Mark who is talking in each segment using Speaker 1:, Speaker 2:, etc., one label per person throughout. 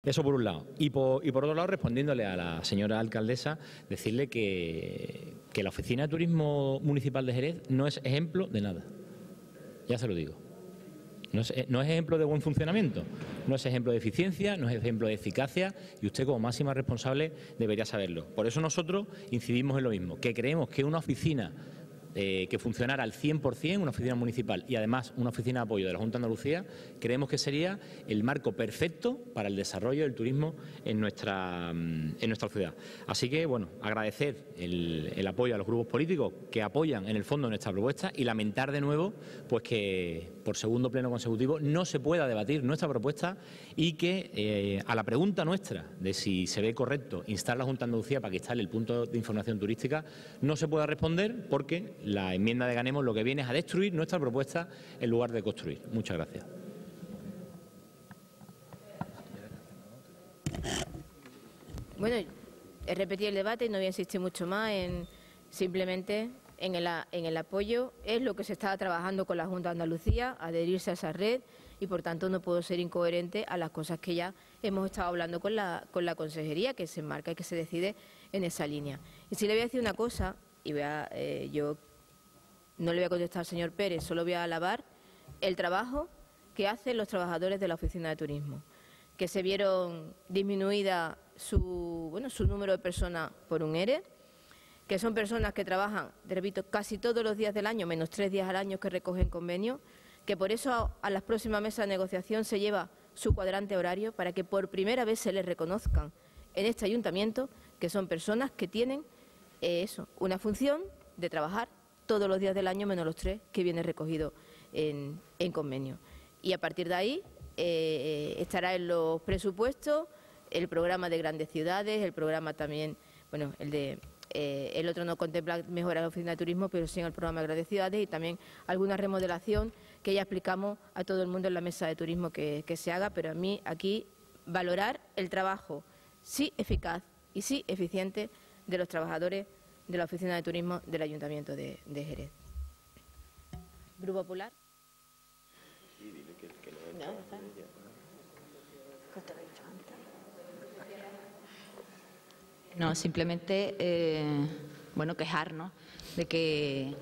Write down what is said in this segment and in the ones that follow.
Speaker 1: Eso por un lado. Y por otro lado, respondiéndole a la señora alcaldesa, decirle que la Oficina de Turismo Municipal de Jerez no es ejemplo de nada. Ya se lo digo. No es ejemplo de buen funcionamiento, no es ejemplo de eficiencia, no es ejemplo de eficacia, y usted como máxima responsable debería saberlo. Por eso nosotros incidimos en lo mismo, que creemos que una oficina que funcionara al 100%, una oficina municipal y además una oficina de apoyo de la Junta de Andalucía, creemos que sería el marco perfecto para el desarrollo del turismo en nuestra ciudad. Así que, bueno, agradecer el apoyo a los grupos políticos que apoyan en el fondo nuestra propuesta y lamentar de nuevo pues que por segundo pleno consecutivo no se pueda debatir nuestra propuesta y que a la pregunta nuestra de si se ve correcto instar a la Junta de Andalucía para que instale el punto de información turística no se pueda responder porque la enmienda de Ganemos lo que viene es a destruir nuestra propuesta en lugar de construir. Muchas gracias.
Speaker 2: Bueno, he repetido el debate y no voy a insistir mucho más simplemente en el apoyo. Es lo que se está trabajando con la Junta de Andalucía, adherirse a esa red, y por tanto no puedo ser incoherente a las cosas que ya hemos estado hablando con la Consejería, que se enmarca y que se decide en esa línea. Y si le voy a decir una cosa, y yo no le voy a contestar al señor Pérez, solo voy a alabar el trabajo que hacen los trabajadores de la Oficina de Turismo, que se vieron disminuida su número de personas por un ERE, que son personas que trabajan, te repito, casi todos los días del año, menos 3 días al año que recogen convenio, que por eso a las próximas mesas de negociación se lleva su cuadrante horario para que por primera vez se les reconozcan en este ayuntamiento que son personas que tienen una función de trabajar todos los días del año menos los 3 que viene recogido en convenio. Y a partir de ahí estará en los presupuestos el programa de grandes ciudades, el programa también, bueno, el otro no contempla mejoras de la Oficina de Turismo, pero sí en el programa de grandes ciudades y también alguna remodelación que ya explicamos a todo el mundo en la mesa de turismo que se haga, pero a mí aquí valorar el trabajo sí eficaz y sí eficiente de los trabajadores de la Oficina de Turismo del Ayuntamiento de Jerez. ¿Grupo Popular?
Speaker 3: Sí, dile que no
Speaker 2: No,
Speaker 3: está.
Speaker 4: No, simplemente, quejarnos de que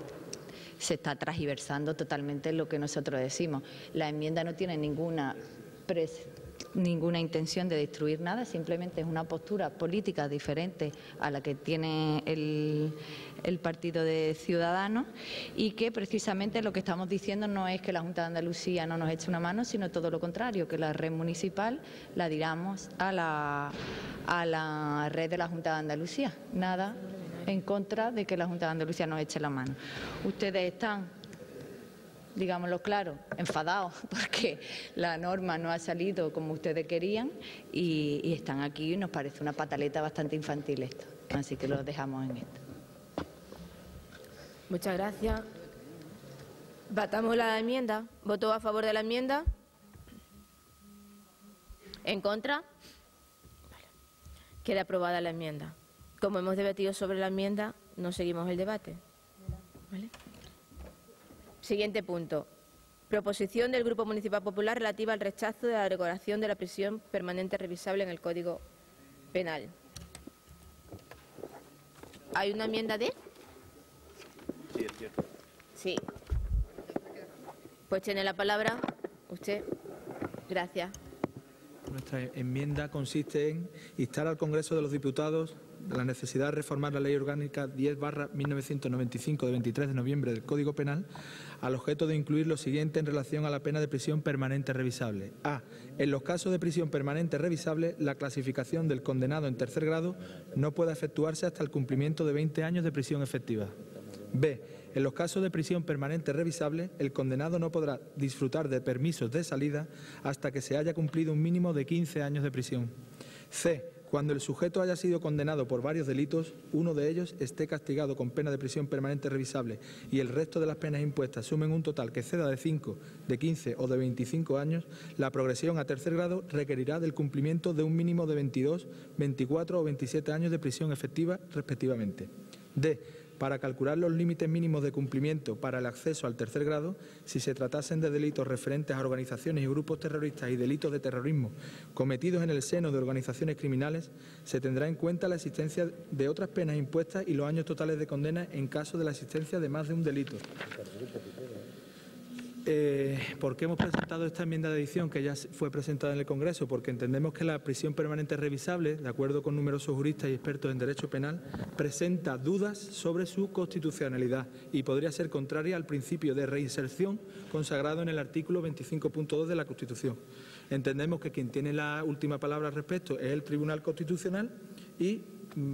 Speaker 4: se está transgiversando totalmente lo que nosotros decimos. La enmienda no tiene ninguna intención de destruir nada, simplemente es una postura política diferente a la que tiene el Partido de Ciudadanos, y que precisamente lo que estamos diciendo no es que la Junta de Andalucía no nos eche una mano, sino todo lo contrario, que la red municipal la diramos a la red de la Junta de Andalucía. Nada en contra de que la Junta de Andalucía nos eche la mano. Ustedes están, digámoslo claro, enfadados porque la norma no ha salido como ustedes querían y están aquí y nos parece una pataleta bastante infantil esto. Así que lo dejamos en esto.
Speaker 2: Muchas gracias. Batamos la enmienda. ¿Votó a favor de la enmienda? ¿En contra? Vale. Queda aprobada la enmienda. Como hemos debatido sobre la enmienda, no seguimos el debate. ¿Vale? Siguiente punto. Proposición del Grupo Municipal Popular relativa al rechazo de la derogación de la prisión permanente revisable en el Código Penal. ¿Hay una enmienda de?
Speaker 3: Sí, es cierto.
Speaker 2: Sí. Pues tiene la palabra usted. Gracias.
Speaker 5: Nuestra enmienda consiste en instar al Congreso de los Diputados de la necesidad de reformar la Ley Orgánica 10/1995 de 23 de noviembre del Código Penal al objeto de incluir lo siguiente en relación a la pena de prisión permanente revisable. A. En los casos de prisión permanente revisable, la clasificación del condenado en tercer grado no puede efectuarse hasta el cumplimiento de 20 años de prisión efectiva. B. En los casos de prisión permanente revisable, el condenado no podrá disfrutar de permisos de salida hasta que se haya cumplido un mínimo de 15 años de prisión. C. Cuando el sujeto haya sido condenado por varios delitos, uno de ellos esté castigado con pena de prisión permanente revisable y el resto de las penas impuestas sumen un total que exceda de 5, de 15 o de 25 años, la progresión a tercer grado requerirá del cumplimiento de un mínimo de 22, 24 o 27 años de prisión efectiva, respectivamente. D. para calcular los límites mínimos de cumplimiento para el acceso al tercer grado, si se tratasen de delitos referentes a organizaciones y grupos terroristas y delitos de terrorismo cometidos en el seno de organizaciones criminales, se tendrá en cuenta la existencia de otras penas impuestas y los años totales de condena en caso de la existencia de más de un delito. ¿Por qué hemos presentado esta enmienda de adición que ya fue presentada en el Congreso? Porque entendemos que la prisión permanente revisable, de acuerdo con numerosos juristas y expertos en derecho penal, presenta dudas sobre su constitucionalidad y podría ser contraria al principio de reinserción consagrado en el artículo 25.2 de la Constitución. Entendemos que quien tiene la última palabra al respecto es el Tribunal Constitucional y,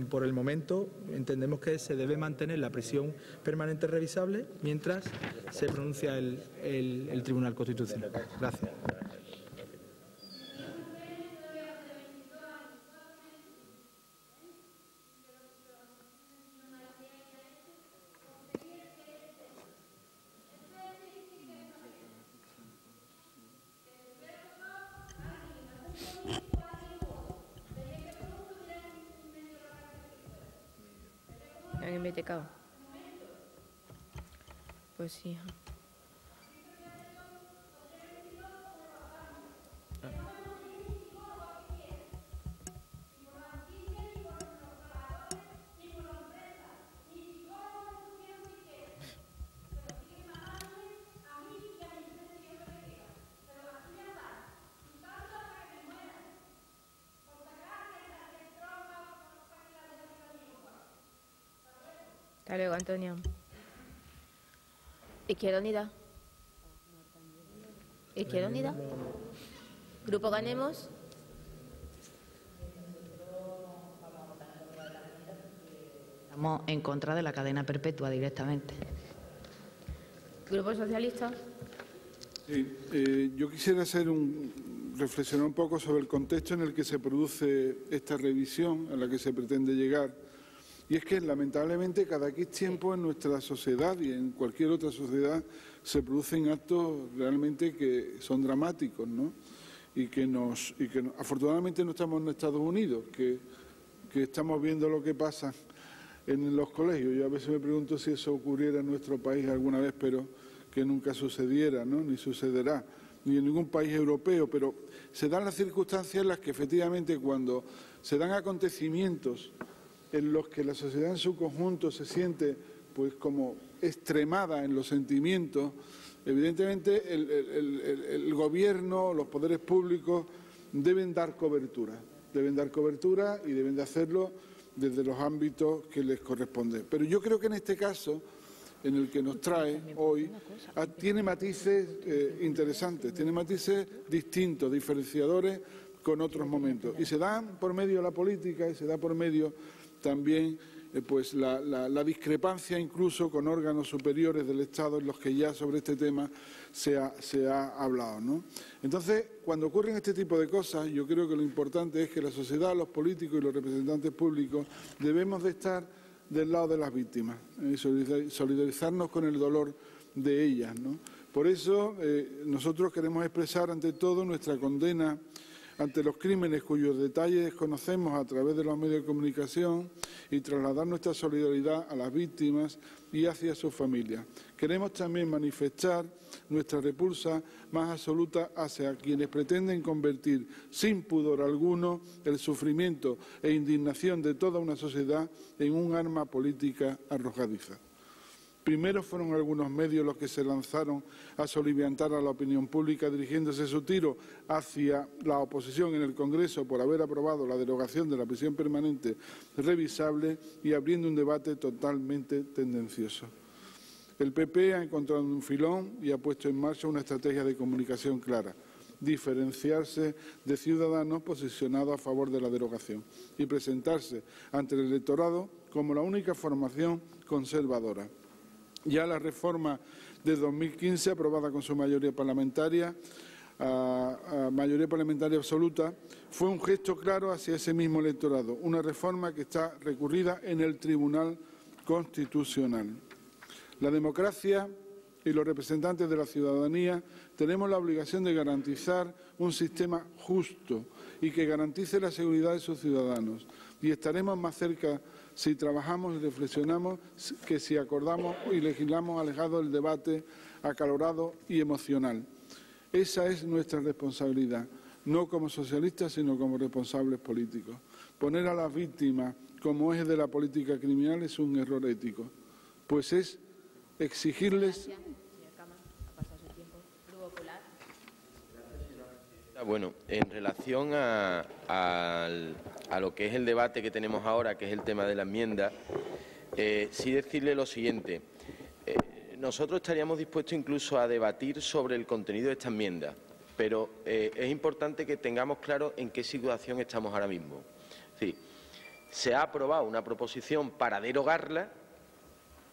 Speaker 5: por el momento, entendemos que se debe mantener la prisión permanente revisable mientras se pronuncia el Tribunal Constitucional. Gracias.
Speaker 2: ¿Alguien me ha tecado? Pues sí. Hasta luego, Antonio. Izquierda Unida. Izquierda Unida. Grupo Ganemos.
Speaker 4: Estamos en contra de la cadena perpetua directamente.
Speaker 2: Grupo Socialista.
Speaker 6: Sí, yo quisiera reflexionar un poco sobre el contexto en el que se produce esta revisión a la que se pretende llegar. Y es que, lamentablemente, cada X tiempo en nuestra sociedad y en cualquier otra sociedad se producen actos realmente que son dramáticos, ¿no? Y que afortunadamente no estamos en Estados Unidos, que estamos viendo lo que pasa en los colegios. Yo a veces me pregunto si eso ocurriera en nuestro país alguna vez, pero que nunca sucediera, ¿no? Ni sucederá, ni en ningún país europeo. Pero se dan las circunstancias en las que, efectivamente, cuando se dan acontecimientos en los que la sociedad en su conjunto se siente pues como extremada en los sentimientos, evidentemente el gobierno, los poderes públicos deben dar cobertura y deben de hacerlo desde los ámbitos que les corresponde. Pero yo creo que en este caso, en el que nos trae hoy, tiene matices interesantes, tiene matices distintos, diferenciadores con otros momentos. Y se dan por medio de la política y se da por medio también pues la discrepancia incluso con órganos superiores del Estado en los que ya sobre este tema se ha hablado, ¿no? Entonces, cuando ocurren este tipo de cosas, yo creo que lo importante es que la sociedad, los políticos y los representantes públicos debemos de estar del lado de las víctimas y solidarizarnos con el dolor de ellas, ¿no? Por eso nosotros queremos expresar ante todo nuestra condena ante los crímenes cuyos detalles conocemos a través de los medios de comunicación y trasladar nuestra solidaridad a las víctimas y hacia sus familias. Queremos también manifestar nuestra repulsa más absoluta hacia quienes pretenden convertir sin pudor alguno el sufrimiento e indignación de toda una sociedad en un arma política arrojadiza. Primero fueron algunos medios los que se lanzaron a soliviantar a la opinión pública, dirigiéndose su tiro hacia la oposición en el Congreso por haber aprobado la derogación de la prisión permanente revisable y abriendo un debate totalmente tendencioso. El PP ha encontrado un filón y ha puesto en marcha una estrategia de comunicación clara: diferenciarse de Ciudadanos posicionados a favor de la derogación y presentarse ante el electorado como la única formación conservadora. Ya la reforma de 2015, aprobada con su mayoría parlamentaria, mayoría parlamentaria absoluta, fue un gesto claro hacia ese mismo electorado, una reforma que está recurrida en el Tribunal Constitucional. La democracia y los representantes de la ciudadanía tenemos la obligación de garantizar un sistema justo y que garantice la seguridad de sus ciudadanos, y estaremos más cerca si trabajamos y reflexionamos que si acordamos y legislamos alejados del debate acalorado y emocional. Esa es nuestra responsabilidad, no como socialistas, sino como responsables políticos. Poner a las víctimas como eje de la política criminal es un error ético, pues es exigirles...
Speaker 3: Bueno, en relación a lo que es el debate que tenemos ahora, que es el tema de la enmienda, sí decirle lo siguiente. Nosotros estaríamos dispuestos incluso a debatir sobre el contenido de esta enmienda, pero es importante que tengamos claro en qué situación estamos ahora mismo. Sí, se ha aprobado una proposición para derogarla,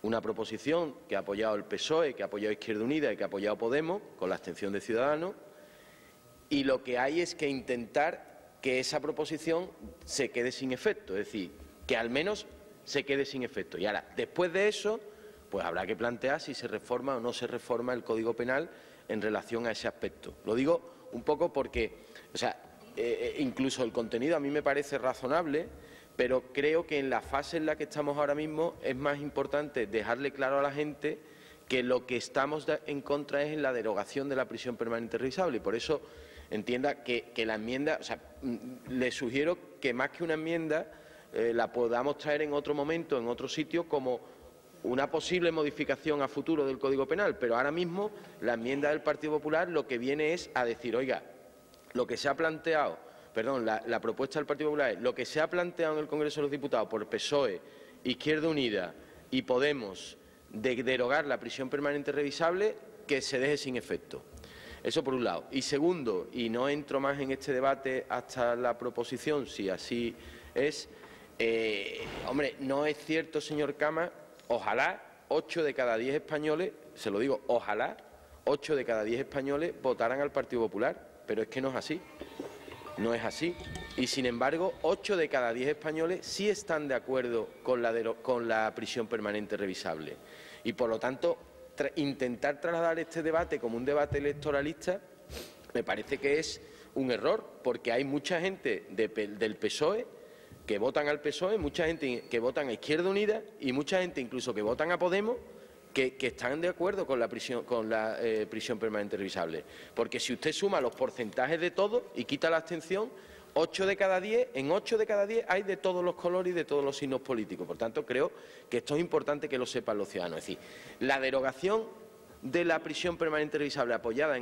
Speaker 3: una proposición que ha apoyado el PSOE, que ha apoyado Izquierda Unida y que ha apoyado Podemos, con la abstención de Ciudadanos, y lo que hay es que intentar que esa proposición se quede sin efecto, es decir, que al menos se quede sin efecto. Y ahora, después de eso, pues habrá que plantear si se reforma o no se reforma el Código Penal en relación a ese aspecto. Lo digo un poco porque, incluso el contenido a mí me parece razonable, pero creo que en la fase en la que estamos ahora mismo es más importante dejarle claro a la gente que lo que estamos en contra es en la derogación de la prisión permanente revisable. Y por eso entienda que la enmienda, le sugiero que más que una enmienda la podamos traer en otro momento, en otro sitio, como una posible modificación a futuro del Código Penal. Pero ahora mismo la enmienda del Partido Popular lo que viene es a decir, oiga, lo que se ha planteado, la propuesta del Partido Popular es lo que se ha planteado en el Congreso de los Diputados por PSOE, Izquierda Unida y Podemos de derogar la prisión permanente revisable, que se deje sin efecto. Eso por un lado. Y segundo, y no entro más en este debate hasta la proposición, si así es, hombre, no es cierto, señor Cama, ojalá 8 de cada 10 españoles, se lo digo, ojalá 8 de cada 10 españoles votaran al Partido Popular, pero es que no es así. No es así. Y, sin embargo, 8 de cada 10 españoles sí están de acuerdo con la prisión permanente revisable. Y, por lo tanto, intentar trasladar este debate como un debate electoralista me parece que es un error, porque hay mucha gente del PSOE que votan al PSOE, mucha gente que votan a Izquierda Unida y mucha gente incluso que votan a Podemos que están de acuerdo con la prisión permanente revisable. Porque si usted suma los porcentajes de todo y quita la abstención, 8 de cada 10, en 8 de cada 10 hay de todos los colores y de todos los signos políticos. Por tanto, creo que esto es importante que lo sepan los ciudadanos. Es decir, la derogación de la prisión permanente revisable apoyada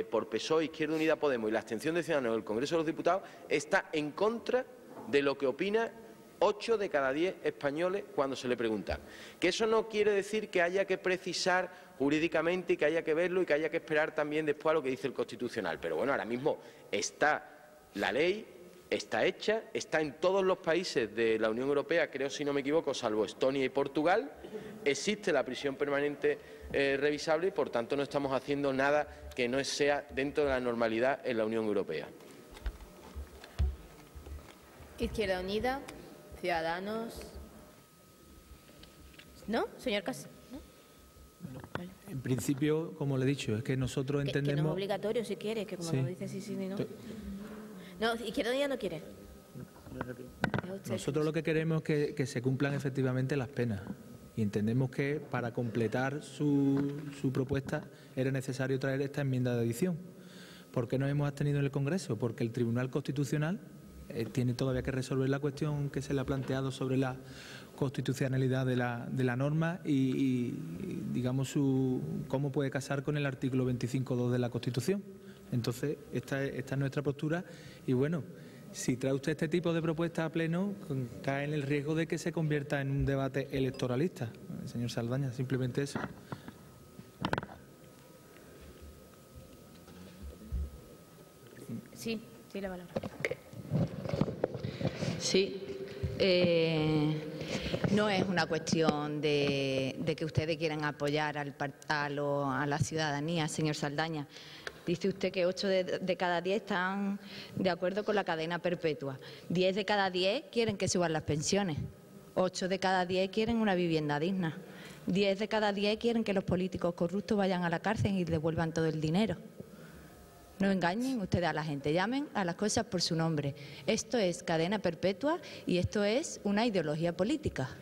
Speaker 3: por PSOE, Izquierda Unida, Podemos y la abstención de Ciudadanos en el Congreso de los Diputados está en contra de lo que opina 8 de cada 10 españoles cuando se le pregunta. Que eso no quiere decir que haya que precisar jurídicamente y que haya que verlo y que haya que esperar también después a lo que dice el Constitucional. Pero bueno, ahora mismo está la ley, está hecha, está en todos los países de la Unión Europea, creo, si no me equivoco, salvo Estonia y Portugal. Existe la prisión permanente revisable y, por tanto, no estamos haciendo nada que no sea dentro de la normalidad en la Unión Europea.
Speaker 2: Izquierda Unida, Ciudadanos. ¿No, señor Casas? ¿No? Vale.
Speaker 5: En principio, como le he dicho, es que nosotros entendemos...
Speaker 2: Que no es obligatorio, si quiere, que como
Speaker 5: Sí.
Speaker 2: no dice sí, sí, ni no. No, Izquierda Unida no quiere.
Speaker 5: Nosotros lo que queremos es que se cumplan efectivamente las penas. Y entendemos que para completar su propuesta era necesario traer esta enmienda de adición. ¿Por qué nos hemos abstenido en el Congreso? Porque el Tribunal Constitucional tiene todavía que resolver la cuestión que se le ha planteado sobre la constitucionalidad de la norma y digamos, cómo puede casar con el artículo 25.2 de la Constitución. Entonces, esta es nuestra postura y, bueno, si trae usted este tipo de propuestas a pleno, cae en el riesgo de que se convierta en un debate electoralista. Señor Saldaña, simplemente eso.
Speaker 2: Sí, sí, la palabra.
Speaker 4: Sí. No es una cuestión de que ustedes quieran apoyar a la ciudadanía, señor Saldaña. Dice usted que 8 de cada 10 están de acuerdo con la cadena perpetua. 10 de cada 10 quieren que suban las pensiones. 8 de cada 10 quieren una vivienda digna. 10 de cada 10 quieren que los políticos corruptos vayan a la cárcel y devuelvan todo el dinero. No engañen ustedes a la gente, llamen a las cosas por su nombre. Esto es cadena perpetua y esto es una ideología política,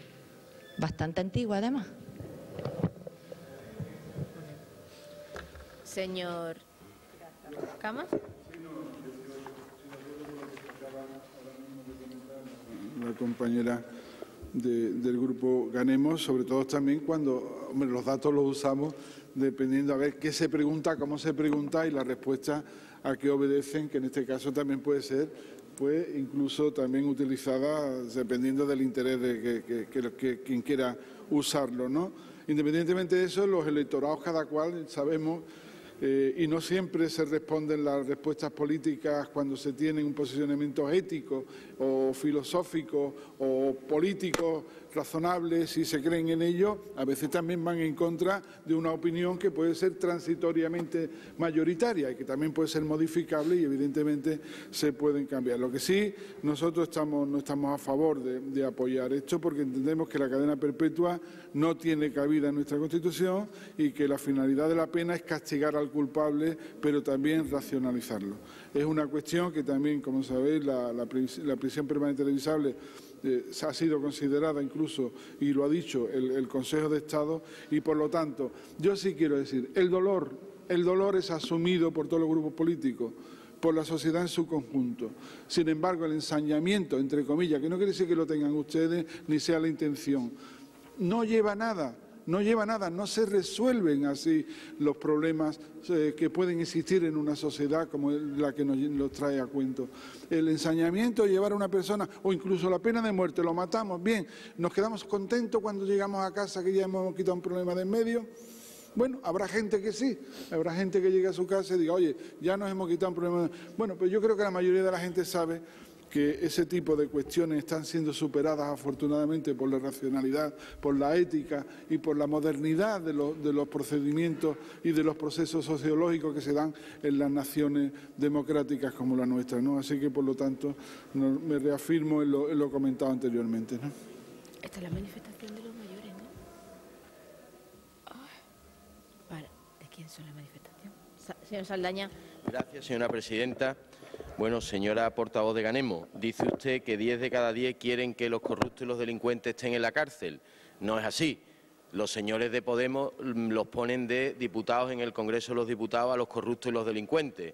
Speaker 4: bastante antigua además.
Speaker 2: Señor Camas.
Speaker 6: La compañera del grupo Ganemos, sobre todo también cuando los datos los usamos dependiendo a ver qué se pregunta, cómo se pregunta y la respuesta a qué obedecen, que en este caso también puede ser pues incluso también utilizada dependiendo del interés de que quien quiera usarlo, ¿no? Independientemente de eso, los electorados cada cual sabemos y no siempre se responden las respuestas políticas cuando se tienen un posicionamiento ético o filosófico o político razonable, si se creen en ello, a veces también van en contra de una opinión que puede ser transitoriamente mayoritaria y que también puede ser modificable y evidentemente se pueden cambiar. Lo que sí, nosotros no estamos a favor de apoyar esto porque entendemos que la cadena perpetua no tiene cabida en nuestra Constitución y que la finalidad de la pena es castigar al culpable, pero también racionalizarlo. Es una cuestión que también, como sabéis, la prisión permanente revisable ha sido considerada incluso, y lo ha dicho el Consejo de Estado, y por lo tanto, yo sí quiero decir, el dolor es asumido por todos los grupos políticos, por la sociedad en su conjunto. Sin embargo, el ensañamiento, entre comillas, que no quiere decir que lo tengan ustedes ni sea la intención, no lleva nada. No se resuelven así los problemas que pueden existir en una sociedad como la que nos trae a cuento. El ensañamiento, llevar a una persona, o incluso la pena de muerte, lo matamos, bien, nos quedamos contentos cuando llegamos a casa que ya hemos quitado un problema de en medio. Bueno, habrá gente que sí, habrá gente que llegue a su casa y diga, oye, ya nos hemos quitado un problema. Bueno, pues yo creo que la mayoría de la gente sabe que ese tipo de cuestiones están siendo superadas afortunadamente por la racionalidad, por la ética y por la modernidad de los procedimientos y de los procesos sociológicos que se dan en las naciones democráticas como la nuestra, ¿no? Así que, por lo tanto, me reafirmo en lo comentado anteriormente, ¿no?
Speaker 2: Esta es la manifestación de los mayores, ¿no? Vale, ¿de quién son la manifestación? Señor Saldaña.
Speaker 3: Gracias, señora presidenta. Bueno, señora portavoz de Ganemos, dice usted que 10 de cada 10 quieren que los corruptos y los delincuentes estén en la cárcel. No es así. Los señores de Podemos los ponen de diputados en el Congreso de los Diputados a los corruptos y los delincuentes,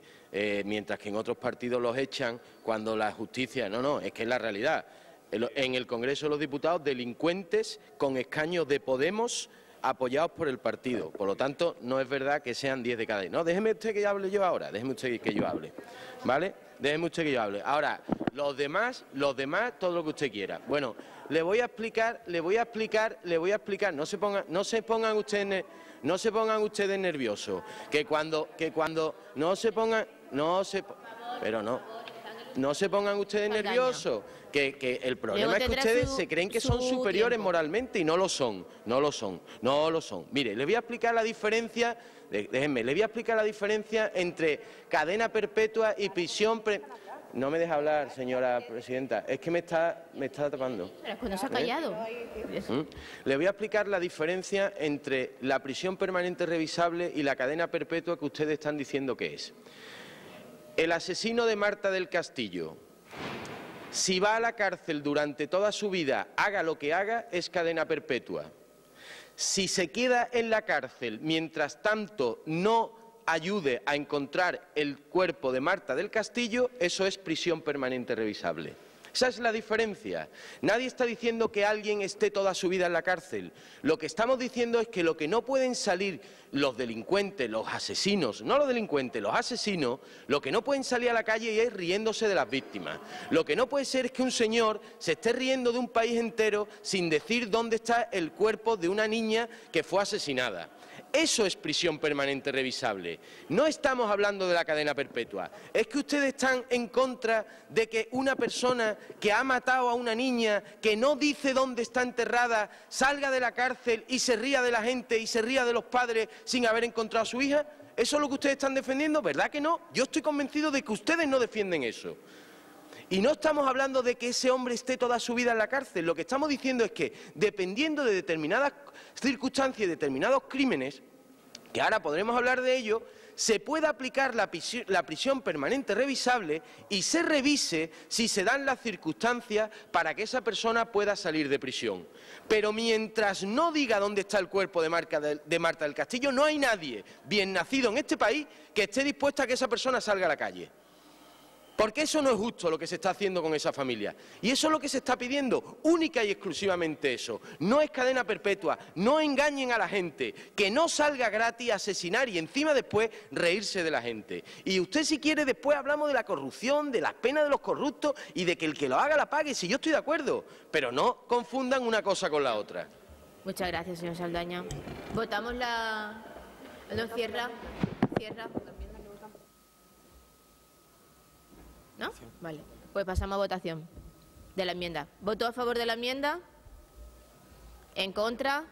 Speaker 3: mientras que en otros partidos los echan cuando la justicia... No, es que es la realidad. En el Congreso de los Diputados, delincuentes con escaños de Podemos apoyados por el partido. Por lo tanto, no es verdad que sean 10 de cada 10. No, déjeme usted que hable yo ahora, déjeme usted que yo hable, ¿vale? Déjeme usted que yo hable. Ahora, los demás, todo lo que usted quiera. Bueno, le voy a explicar, no se pongan ustedes nerviosos, no se pongan ustedes nerviosos, que el problema es que ustedes se creen que son superiores moralmente y no lo son. Mire, le voy a explicar la diferencia, entre cadena perpetua y prisión No me deja hablar, señora presidenta, es que me está tapando.
Speaker 2: Pero es cuando se ha callado.
Speaker 3: Le voy a explicar la diferencia entre la prisión permanente revisable y la cadena perpetua que ustedes están diciendo que es. El asesino de Marta del Castillo, si va a la cárcel durante toda su vida, haga lo que haga, es cadena perpetua. Si se queda en la cárcel mientras tanto no ayude a encontrar el cuerpo de Marta del Castillo, eso es prisión permanente revisable. Esa es la diferencia. Nadie está diciendo que alguien esté toda su vida en la cárcel. Lo que estamos diciendo es que lo que no pueden salir los delincuentes, los asesinos, no los delincuentes, los asesinos, lo que no pueden salir a la calle es riéndose de las víctimas. Lo que no puede ser es que un señor se esté riendo de un país entero sin decir dónde está el cuerpo de una niña que fue asesinada. Eso es prisión permanente revisable. No estamos hablando de la cadena perpetua. Es que ustedes están en contra de que una persona que ha matado a una niña, que no dice dónde está enterrada, salga de la cárcel y se ría de la gente y se ría de los padres sin haber encontrado a su hija. ¿Eso es lo que ustedes están defendiendo? ¿Verdad que no? Yo estoy convencido de que ustedes no defienden eso. Y no estamos hablando de que ese hombre esté toda su vida en la cárcel. Lo que estamos diciendo es que, dependiendo de determinadas circunstancias y determinados crímenes, que ahora podremos hablar de ello, se pueda aplicar la prisión permanente revisable y se revise si se dan las circunstancias para que esa persona pueda salir de prisión. Pero mientras no diga dónde está el cuerpo de Marta del Castillo, no hay nadie bien nacido en este país que esté dispuesto a que esa persona salga a la calle. Porque eso no es justo lo que se está haciendo con esa familia. Y eso es lo que se está pidiendo, única y exclusivamente eso. No es cadena perpetua, no engañen a la gente, que no salga gratis a asesinar y encima después reírse de la gente. Y usted, si quiere, después hablamos de la corrupción, de las penas de los corruptos y de que el que lo haga la pague, si yo estoy de acuerdo. Pero no confundan una cosa con la otra.
Speaker 2: Muchas gracias, señor Saldaña. Votamos la... ¿No cierra? ¿Cierra? ¿No? Vale. Pues pasamos a votación de la enmienda. ¿Votó a favor de la enmienda? ¿En contra?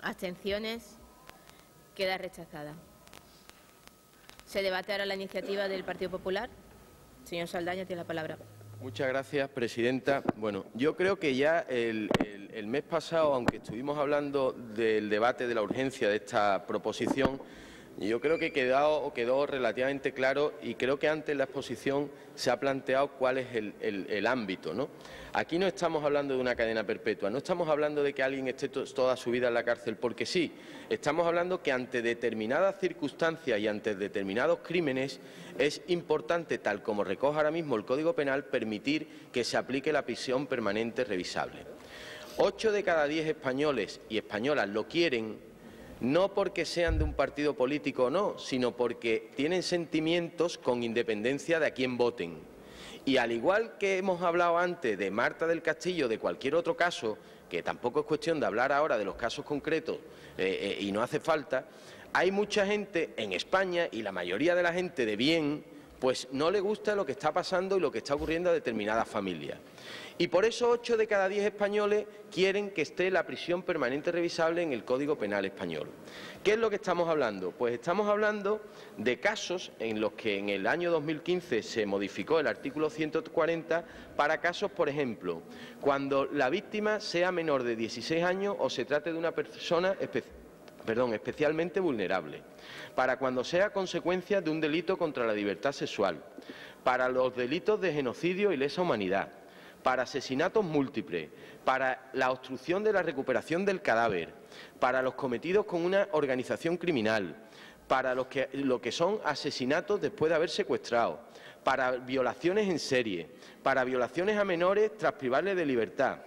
Speaker 2: ¿Abstenciones? Queda rechazada. ¿Se debate ahora la iniciativa del Partido Popular? Señor Saldaña, tiene la palabra.
Speaker 3: Muchas gracias, presidenta. Bueno, yo creo que ya el mes pasado, aunque estuvimos hablando del debate de la urgencia de esta proposición, yo creo que quedó relativamente claro y creo que antes en la exposición se ha planteado cuál es el ámbito, ¿no? Aquí no estamos hablando de una cadena perpetua, no estamos hablando de que alguien esté toda su vida en la cárcel porque sí, estamos hablando que ante determinadas circunstancias y ante determinados crímenes es importante, tal como recoge ahora mismo el Código Penal, permitir que se aplique la prisión permanente revisable. 8 de cada 10 españoles y españolas lo quieren, no porque sean de un partido político o no, sino porque tienen sentimientos con independencia de a quién voten. Y al igual que hemos hablado antes de Marta del Castillo, de cualquier otro caso, que tampoco es cuestión de hablar ahora de los casos concretos y no hace falta, hay mucha gente en España y la mayoría de la gente de bien, pues no le gusta lo que está pasando y lo que está ocurriendo a determinadas familias. Y por eso 8 de cada 10 españoles quieren que esté la prisión permanente revisable en el Código Penal español. ¿Qué es lo que estamos hablando? Pues estamos hablando de casos en los que en el año 2015 se modificó el artículo 140 para casos, por ejemplo, cuando la víctima sea menor de 16 años o se trate de una persona especialmente vulnerable, para cuando sea consecuencia de un delito contra la libertad sexual, para los delitos de genocidio y lesa humanidad, para asesinatos múltiples, para la obstrucción de la recuperación del cadáver, para los cometidos con una organización criminal, para lo que son asesinatos después de haber secuestrado, para violaciones en serie, para violaciones a menores tras privarles de libertad,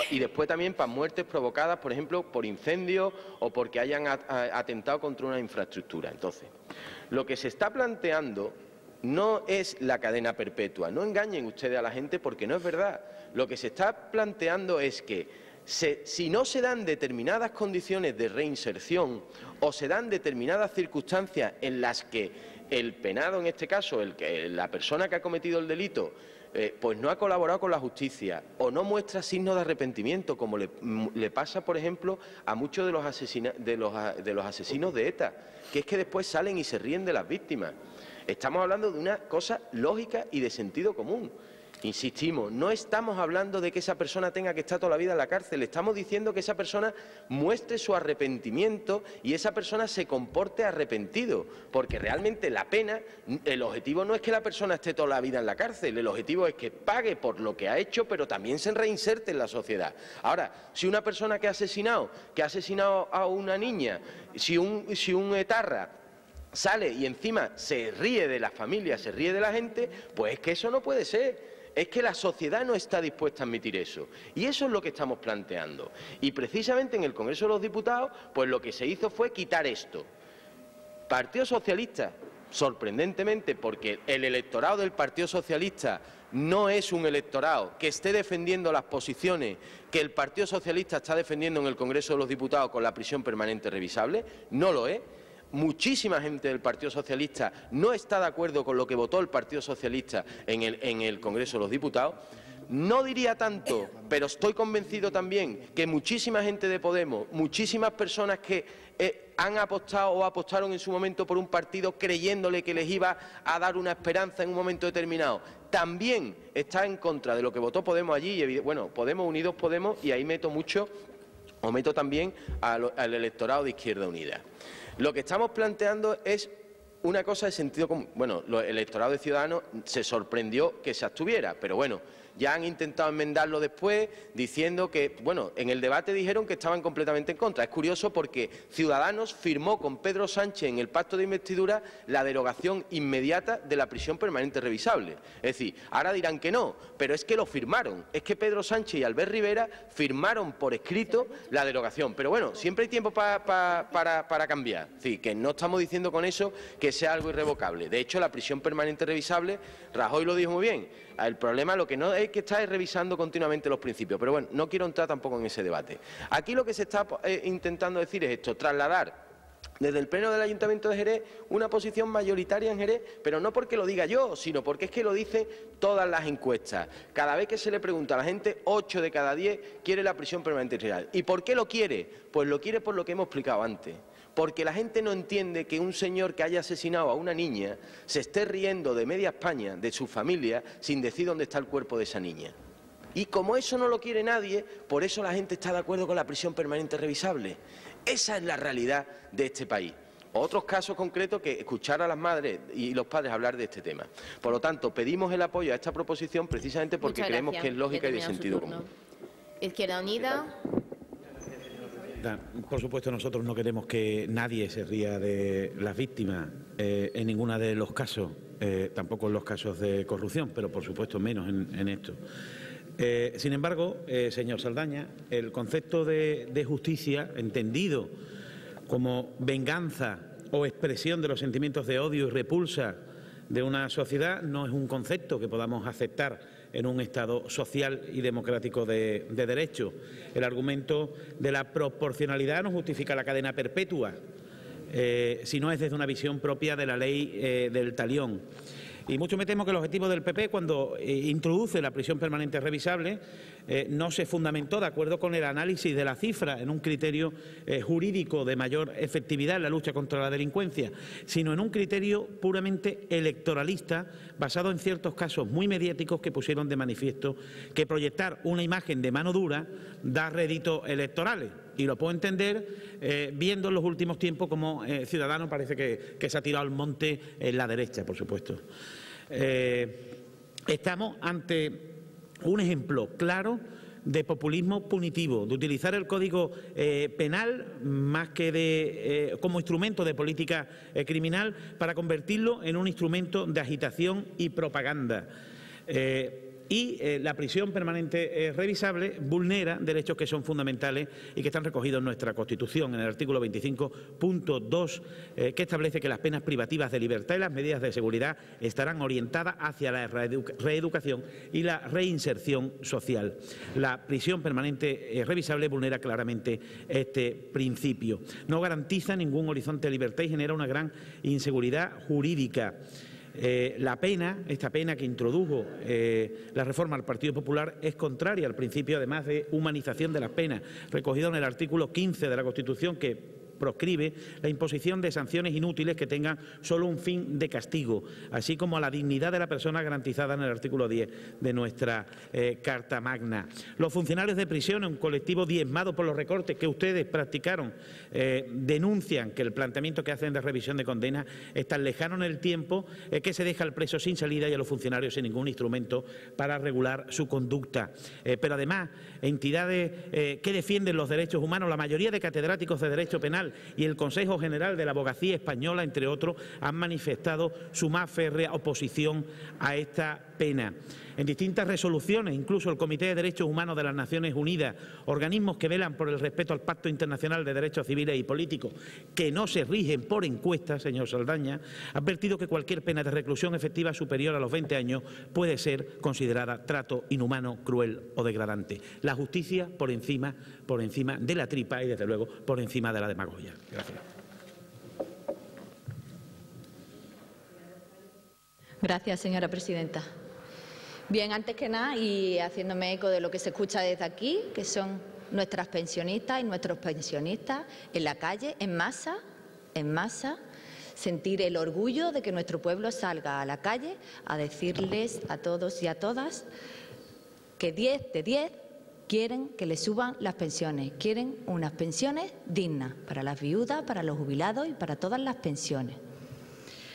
Speaker 3: y después también para muertes provocadas, por ejemplo, por incendios o porque hayan atentado contra una infraestructura. Entonces, lo que se está planteando no es la cadena perpetua. No engañen ustedes a la gente porque no es verdad. Lo que se está planteando es que si no se dan determinadas condiciones de reinserción o se dan determinadas circunstancias en las que el penado, en este caso, la persona que ha cometido el delito, pues no ha colaborado con la justicia o no muestra signos de arrepentimiento, como le pasa, por ejemplo, a muchos de los asesinos de ETA, que es que después salen y se ríen de las víctimas. Estamos hablando de una cosa lógica y de sentido común. Insistimos, no estamos hablando de que esa persona tenga que estar toda la vida en la cárcel, estamos diciendo que esa persona muestre su arrepentimiento y esa persona se comporte arrepentido, porque realmente la pena, el objetivo no es que la persona esté toda la vida en la cárcel, el objetivo es que pague por lo que ha hecho, pero también se reinserte en la sociedad. Ahora, si una persona que ha asesinado a una niña, si un etarra sale y encima se ríe de la familia, se ríe de la gente, pues es que eso no puede ser. Es que la sociedad no está dispuesta a admitir eso. Y eso es lo que estamos planteando. Y precisamente en el Congreso de los Diputados, pues lo que se hizo fue quitar esto. Partido Socialista, sorprendentemente, porque el electorado del Partido Socialista no es un electorado que esté defendiendo las posiciones que el Partido Socialista está defendiendo en el Congreso de los Diputados con la prisión permanente revisable, no lo es. Muchísima gente del Partido Socialista no está de acuerdo con lo que votó el Partido Socialista en el Congreso de los Diputados. No diría tanto, pero estoy convencido también que muchísima gente de Podemos, muchísimas personas que han apostado o apostaron en su momento por un partido creyéndole que les iba a dar una esperanza en un momento determinado, también está en contra de lo que votó Podemos allí. Y, bueno, Podemos, Unidos Podemos, y ahí meto también al electorado de Izquierda Unida. Lo que estamos planteando es una cosa de sentido común. Bueno, el electorado de Ciudadanos se sorprendió que se abstuviera, pero bueno, ya han intentado enmendarlo después diciendo que, bueno, en el debate dijeron que estaban completamente en contra. Es curioso porque Ciudadanos firmó con Pedro Sánchez en el pacto de investidura la derogación inmediata de la prisión permanente revisable. Es decir, ahora dirán que no, pero es que lo firmaron. Es que Pedro Sánchez y Albert Rivera firmaron por escrito la derogación. Pero bueno, siempre hay tiempo para cambiar. Es decir, que no estamos diciendo con eso que sea algo irrevocable. De hecho, la prisión permanente revisable, Rajoy lo dijo muy bien. El problema lo que no es que está revisando continuamente los principios, pero bueno, no quiero entrar tampoco en ese debate. Aquí lo que se está intentando decir es esto, trasladar desde el Pleno del Ayuntamiento de Jerez una posición mayoritaria en Jerez, pero no porque lo diga yo, sino porque es que lo dicen todas las encuestas. Cada vez que se le pregunta a la gente, 8 de cada 10 quiere la prisión permanente real. ¿Y por qué lo quiere? Pues lo quiere por lo que hemos explicado antes. Porque la gente no entiende que un señor que haya asesinado a una niña se esté riendo de media España, de su familia, sin decir dónde está el cuerpo de esa niña. Y como eso no lo quiere nadie, por eso la gente está de acuerdo con la prisión permanente revisable. Esa es la realidad de este país. Otros casos concretos que escuchar a las madres y los padres hablar de este tema. Por lo tanto, pedimos el apoyo a esta proposición precisamente porque creemos que es lógica y de sentido común.
Speaker 2: Izquierda Unida.
Speaker 7: Por supuesto, nosotros no queremos que nadie se ría de las víctimas en ninguno de los casos, tampoco en los casos de corrupción, pero por supuesto menos en esto. Sin embargo, señor Saldaña, el concepto de justicia, entendido como venganza o expresión de los sentimientos de odio y repulsa de una sociedad, no es un concepto que podamos aceptar en un Estado social y democrático de derecho. El argumento de la proporcionalidad no justifica la cadena perpetua, si no es desde una visión propia de la ley del talión. Y mucho me temo que el objetivo del PP, cuando introduce la prisión permanente revisable, no se fundamentó, de acuerdo con el análisis de la cifra, en un criterio jurídico de mayor efectividad en la lucha contra la delincuencia, sino en un criterio puramente electoralista, basado en ciertos casos muy mediáticos que pusieron de manifiesto que proyectar una imagen de mano dura da réditos electorales. Y lo puedo entender viendo en los últimos tiempos cómo Ciudadanos parece que se ha tirado al monte en la derecha, por supuesto. Estamos ante un ejemplo claro de populismo punitivo, de utilizar el Código Penal más que como instrumento de política criminal para convertirlo en un instrumento de agitación y propaganda. La prisión permanente revisable vulnera derechos que son fundamentales y que están recogidos en nuestra Constitución, en el artículo 25.2, que establece que las penas privativas de libertad y las medidas de seguridad estarán orientadas hacia la reeducación y la reinserción social. La prisión permanente revisable vulnera claramente este principio. No garantiza ningún horizonte de libertad y genera una gran inseguridad jurídica. Esta pena que introdujo la reforma al Partido Popular es contraria al principio, además, de humanización de las penas, recogido en el artículo 15 de la Constitución, que proscribe la imposición de sanciones inútiles que tengan solo un fin de castigo, así como a la dignidad de la persona garantizada en el artículo 10 de nuestra Carta Magna. Los funcionarios de prisión, un colectivo diezmado por los recortes que ustedes practicaron, denuncian que el planteamiento que hacen de revisión de condenas es tan lejano en el tiempo que se deja al preso sin salida y a los funcionarios sin ningún instrumento para regular su conducta. Pero además, entidades que defienden los derechos humanos, la mayoría de catedráticos de Derecho Penal y el Consejo General de la Abogacía Española, entre otros, han manifestado su más férrea oposición a esta pena. En distintas resoluciones, incluso el Comité de Derechos Humanos de las Naciones Unidas, organismos que velan por el respeto al Pacto Internacional de Derechos Civiles y Políticos, que no se rigen por encuestas, señor Saldaña, ha advertido que cualquier pena de reclusión efectiva superior a los 20 años puede ser considerada trato inhumano, cruel o degradante. La justicia por encima de la tripa y, desde luego, por encima de la demagogia. Gracias.
Speaker 4: Gracias, señora presidenta. Bien, antes que nada, y haciéndome eco de lo que se escucha desde aquí, que son nuestras pensionistas y nuestros pensionistas en la calle, en masa, sentir el orgullo de que nuestro pueblo salga a la calle a decirles a todos y a todas que 10 de 10 quieren que les suban las pensiones, quieren unas pensiones dignas para las viudas, para los jubilados y para todas las pensiones.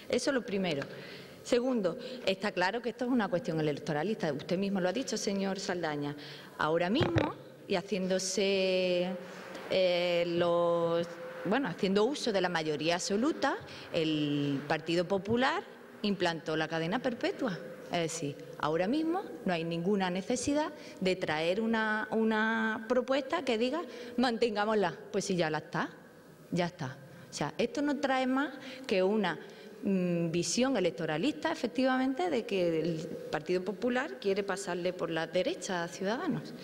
Speaker 4: Eso es lo primero. Segundo, está claro que esto es una cuestión electoralista. Usted mismo lo ha dicho, señor Saldaña. Ahora mismo, y haciéndose haciendo uso de la mayoría absoluta, el Partido Popular implantó la cadena perpetua. Es decir, ahora mismo no hay ninguna necesidad de traer una propuesta que diga mantengámosla. Pues si ya la está, ya está. O sea, esto no trae más que una visión electoralista, efectivamente, de que el Partido Popular quiere pasarle por la derecha a Ciudadanos.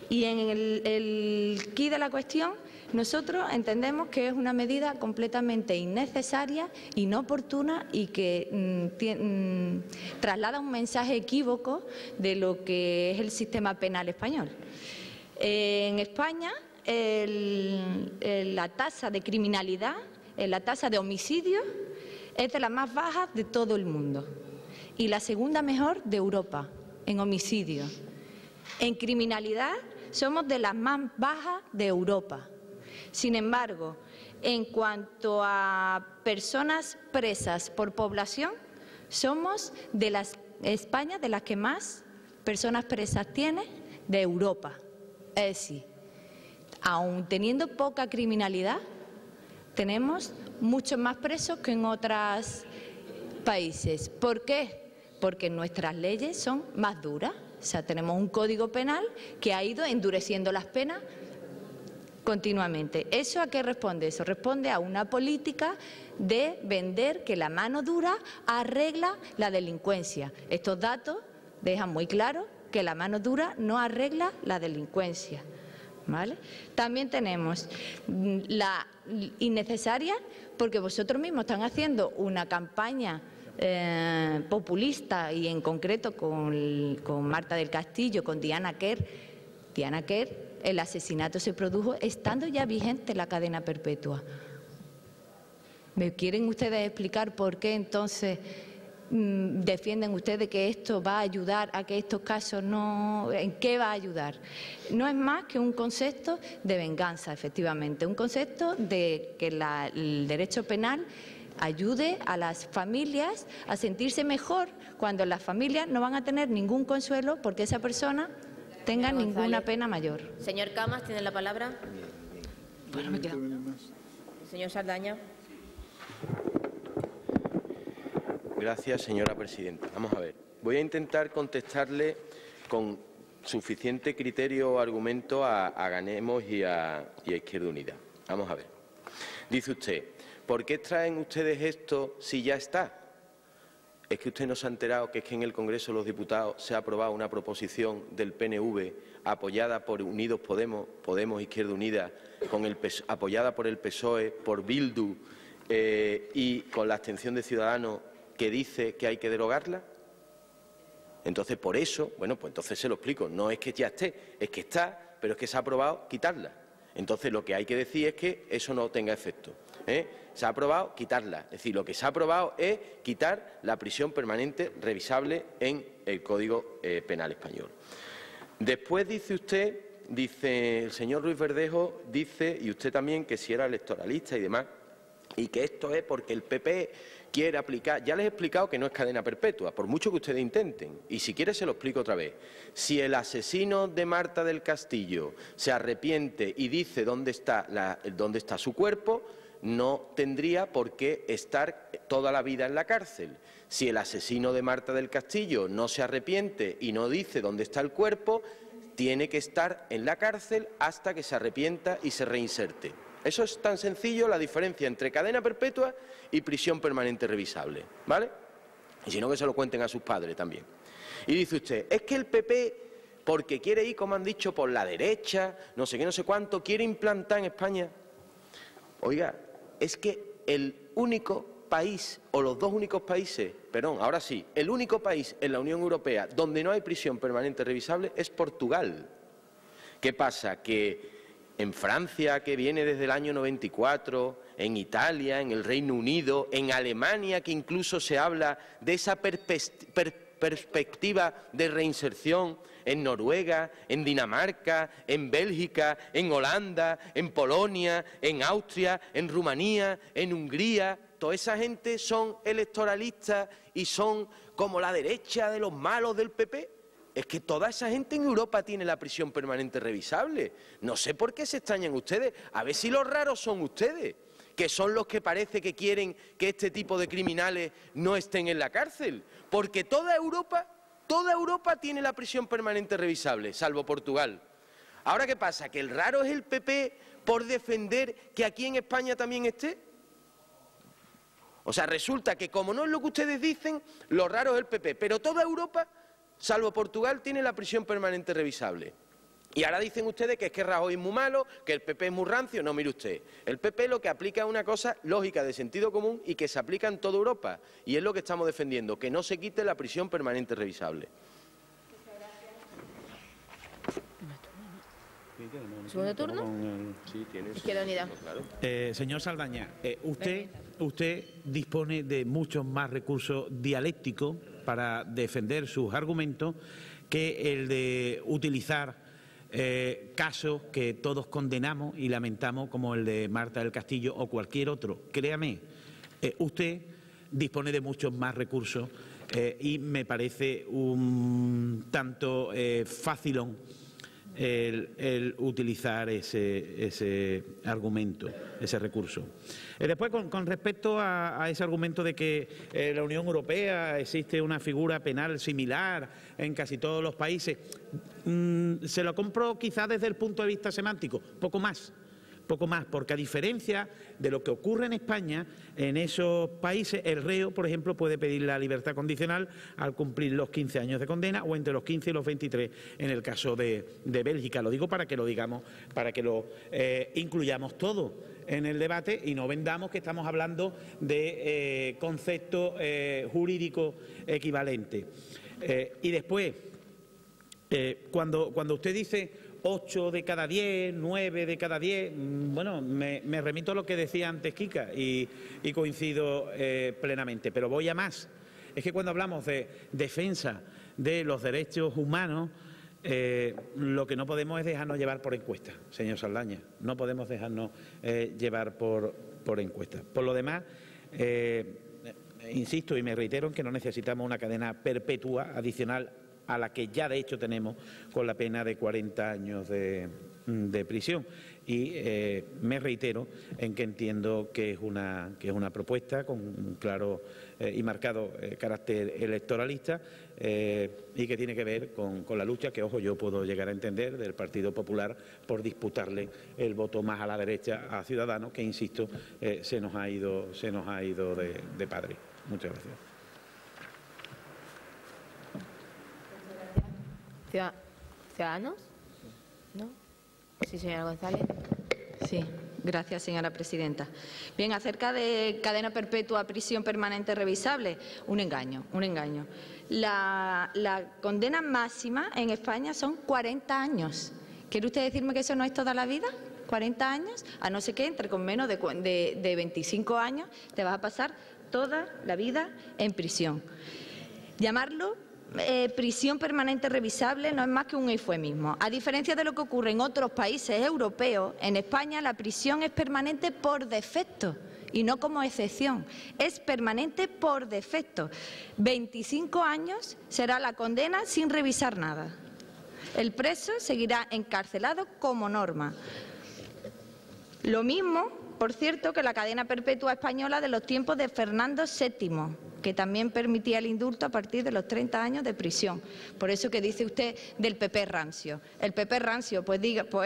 Speaker 4: Y en el quid de la cuestión, nosotros entendemos que es una medida completamente innecesaria, inoportuna y que traslada un mensaje equívoco de lo que es el sistema penal español. En España, la tasa de criminalidad, la tasa de homicidios, es de las más bajas de todo el mundo y la segunda mejor de Europa en homicidios. En criminalidad somos de las más bajas de Europa. Sin embargo, en cuanto a personas presas por población, somos de España de las que más personas presas tiene de Europa. Es decir, aun teniendo poca criminalidad, tenemos muchos más presos que en otros países. ¿Por qué? Porque nuestras leyes son más duras. O sea, tenemos un código penal que ha ido endureciendo las penas continuamente. ¿Eso a qué responde? Eso responde a una política de vender que la mano dura arregla la delincuencia. Estos datos dejan muy claro que la mano dura no arregla la delincuencia. ¿Vale? También tenemos la innecesaria, porque vosotros mismos están haciendo una campaña populista y en concreto con Marta del Castillo, con Diana Quer. Diana Quer, el asesinato se produjo estando ya vigente la cadena perpetua. ¿Me quieren ustedes explicar por qué entonces defienden ustedes que esto va a ayudar a que estos casos no... ¿En qué va a ayudar? No es más que un concepto de venganza, efectivamente, un concepto de que el derecho penal ayude a las familias a sentirse mejor cuando las familias no van a tener ningún consuelo porque esa persona tenga ninguna pena mayor.
Speaker 2: Señor Camas, tiene la palabra.
Speaker 4: Bueno, me queda.
Speaker 2: Señor Saldaña.
Speaker 3: Gracias, señora presidenta. Vamos a ver. Voy a intentar contestarle con suficiente criterio o argumento a Ganemos y a Izquierda Unida. Vamos a ver. Dice usted, ¿por qué traen ustedes esto si ya está? ¿Es que usted no se ha enterado que es que en el Congreso de los Diputados se ha aprobado una proposición del PNV apoyada por Unidos Podemos, Izquierda Unida, apoyada por el PSOE, por Bildu y con la abstención de Ciudadanos, que dice que hay que derogarla? Entonces, por eso, bueno, pues entonces se lo explico. No es que ya esté, es que está, pero es que se ha aprobado quitarla. Entonces, lo que hay que decir es que eso no tenga efecto. Se ha aprobado quitarla. Es decir, lo que se ha aprobado es quitar la prisión permanente revisable en el Código Penal español. Después dice el señor Ruiz Verdejo, dice, y usted también, que si era electoralista y demás, y que esto es porque el PP quiere aplicar. Ya les he explicado que no es cadena perpetua, por mucho que ustedes intenten. Y si quiere se lo explico otra vez. Si el asesino de Marta del Castillo se arrepiente y dice dónde está su cuerpo, no tendría por qué estar toda la vida en la cárcel. Si el asesino de Marta del Castillo no se arrepiente y no dice dónde está el cuerpo, tiene que estar en la cárcel hasta que se arrepienta y se reinserte. Eso es tan sencillo, la diferencia entre cadena perpetua y prisión permanente revisable, ¿vale? Y si no, que se lo cuenten a sus padres también. Y dice usted, es que el PP, porque quiere ir, como han dicho, por la derecha, no sé qué, no sé cuánto, quiere implantar en España. Oiga, es que el único país, o los dos únicos países, perdón, ahora sí, el único país en la Unión Europea donde no hay prisión permanente revisable es Portugal. ¿Qué pasa? Que en Francia, que viene desde el año 94, en Italia, en el Reino Unido, en Alemania, que incluso se habla de esa perspectivas de reinserción en Noruega, en Dinamarca, en Bélgica, en Holanda, en Polonia, en Austria, en Rumanía, en Hungría. Toda esa gente son electoralistas y son como la derecha de los malos del PP. Es que toda esa gente en Europa tiene la prisión permanente revisable. No sé por qué se extrañan ustedes. A ver si los raros son ustedes, que son los que parece que quieren que este tipo de criminales no estén en la cárcel. Porque toda Europa tiene la prisión permanente revisable, salvo Portugal. Ahora, ¿qué pasa? ¿Que el raro es el PP por defender que aquí en España también esté? O sea, resulta que como no es lo que ustedes dicen, lo raro es el PP, pero toda Europa, salvo Portugal, tiene la prisión permanente revisable. Y ahora dicen ustedes que es que Rajoy es muy malo, que el PP es muy rancio. No, mire usted, el PP lo que aplica es una cosa lógica, de sentido común y que se aplica en toda Europa. Y es lo que estamos defendiendo, que no se quite la prisión permanente revisable.
Speaker 2: ¿Segundo turno?
Speaker 3: Sí, tiene.
Speaker 2: Izquierda Unida.
Speaker 3: Claro.
Speaker 7: Señor Saldaña, usted dispone de muchos más recursos dialécticos para defender sus argumentos que el de utilizar casos que todos condenamos y lamentamos, como el de Marta del Castillo o cualquier otro. Créame, usted dispone de muchos más recursos y me parece un tanto facilón el utilizar ese argumento, ese recurso. Después, con respecto a ese argumento de que en la Unión Europea existe una figura penal similar en casi todos los países, se lo compro quizás desde el punto de vista semántico, poco más, porque a diferencia de lo que ocurre en España, en esos países el reo, por ejemplo, puede pedir la libertad condicional al cumplir los 15 años de condena o entre los 15 y los 23 en el caso de Bélgica. Lo digo para que lo digamos, para que lo incluyamos todo en el debate y no vendamos que estamos hablando de conceptos jurídicos equivalentes. Y después, cuando usted dice 8 de cada 10, 9 de cada 10, bueno, me remito a lo que decía antes Kika y coincido plenamente, pero voy a más. Es que cuando hablamos de defensa de los derechos humanos, lo que no podemos es dejarnos llevar por encuestas, señor Saldaña, no podemos dejarnos llevar por encuestas. Por lo demás, insisto y me reitero en que no necesitamos una cadena perpetua adicional a la que ya de hecho tenemos con la pena de 40 años de prisión. Y me reitero en que entiendo que es una propuesta con un claro y marcado carácter electoralista y que tiene que ver con la lucha que, ojo, yo puedo llegar a entender del Partido Popular por disputarle el voto más a la derecha a Ciudadanos, que, insisto, se nos ha ido de padre. Muchas gracias.
Speaker 2: ¿Ciudadanos? ¿No? Sí, señora González.
Speaker 4: Sí, gracias, señora presidenta. Bien, acerca de cadena perpetua, prisión permanente revisable, un engaño. La condena máxima en España son 40 años. ¿Quiere usted decirme que eso no es toda la vida? 40 años, a no ser que entre con menos de 25 años, te vas a pasar toda la vida en prisión. Llamarlo prisión permanente revisable no es más que un eufemismo. A diferencia de lo que ocurre en otros países europeos, en España la prisión es permanente por defecto y no como excepción. Es permanente por defecto. 25 años será la condena sin revisar nada. El preso seguirá encarcelado como norma. Lo mismo, por cierto, que la cadena perpetua española de los tiempos de Fernando VII, que también permitía el indulto a partir de los 30 años de prisión. Por eso que dice usted del PP rancio. El PP rancio, pues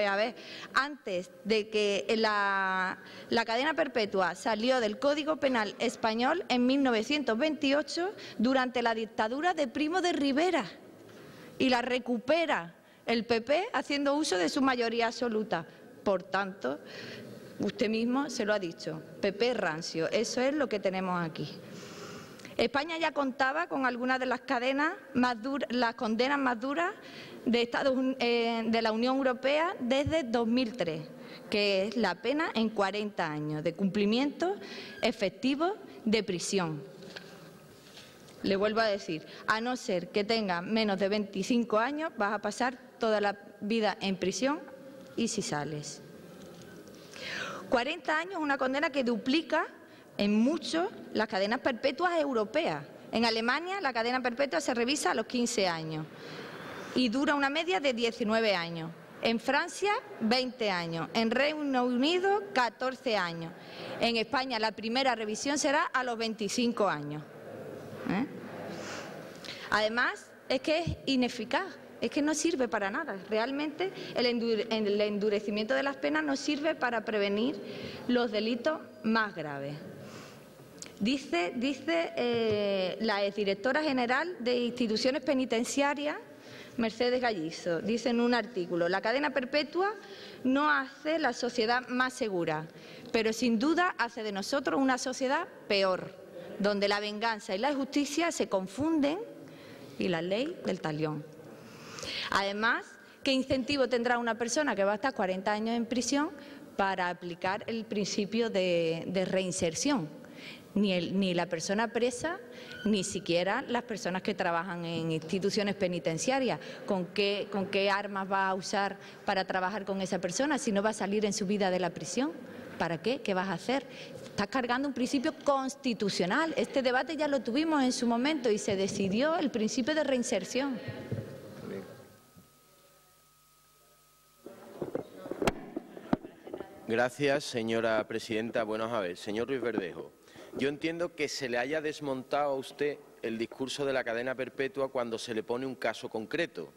Speaker 4: a ver, antes de que la cadena perpetua salió del Código Penal español en 1928, durante la dictadura de Primo de Rivera, y la recupera el PP haciendo uso de su mayoría absoluta. Por tanto, usted mismo se lo ha dicho, PP rancio, eso es lo que tenemos aquí. España ya contaba con algunas de las condenas más duras de la Unión Europea desde 2003, que es la pena en 40 años de cumplimiento efectivo de prisión. Le vuelvo a decir, a no ser que tengas menos de 25 años, vas a pasar toda la vida en prisión y si sales. 40 años, una condena que duplica en mucho las cadenas perpetuas europeas. En Alemania la cadena perpetua se revisa a los 15 años y dura una media de 19 años. En Francia, 20 años. En Reino Unido, 14 años. En España la primera revisión será a los 25 años. Además, es que es ineficaz, es que no sirve para nada. Realmente el endurecimiento de las penas no sirve para prevenir los delitos más graves. Dice la exdirectora general de Instituciones Penitenciarias, Mercedes Gallizo, dice en un artículo: la cadena perpetua no hace la sociedad más segura, pero sin duda hace de nosotros una sociedad peor, donde la venganza y la justicia se confunden y la ley del talión. Además, ¿qué incentivo tendrá una persona que va a estar 40 años en prisión para aplicar el principio de reinserción? Ni la persona presa, ni siquiera las personas que trabajan en instituciones penitenciarias. ¿Con qué armas va a usar para trabajar con esa persona si no va a salir en su vida de la prisión? ¿Para qué? ¿Qué vas a hacer? Estás cargando un principio constitucional. Este debate ya lo tuvimos en su momento y se decidió el principio de reinserción.
Speaker 3: Gracias, señora presidenta. Bueno, a ver, señor Ruiz Verdejo, yo entiendo que se le haya desmontado a usted el discurso de la cadena perpetua cuando se le pone un caso concreto,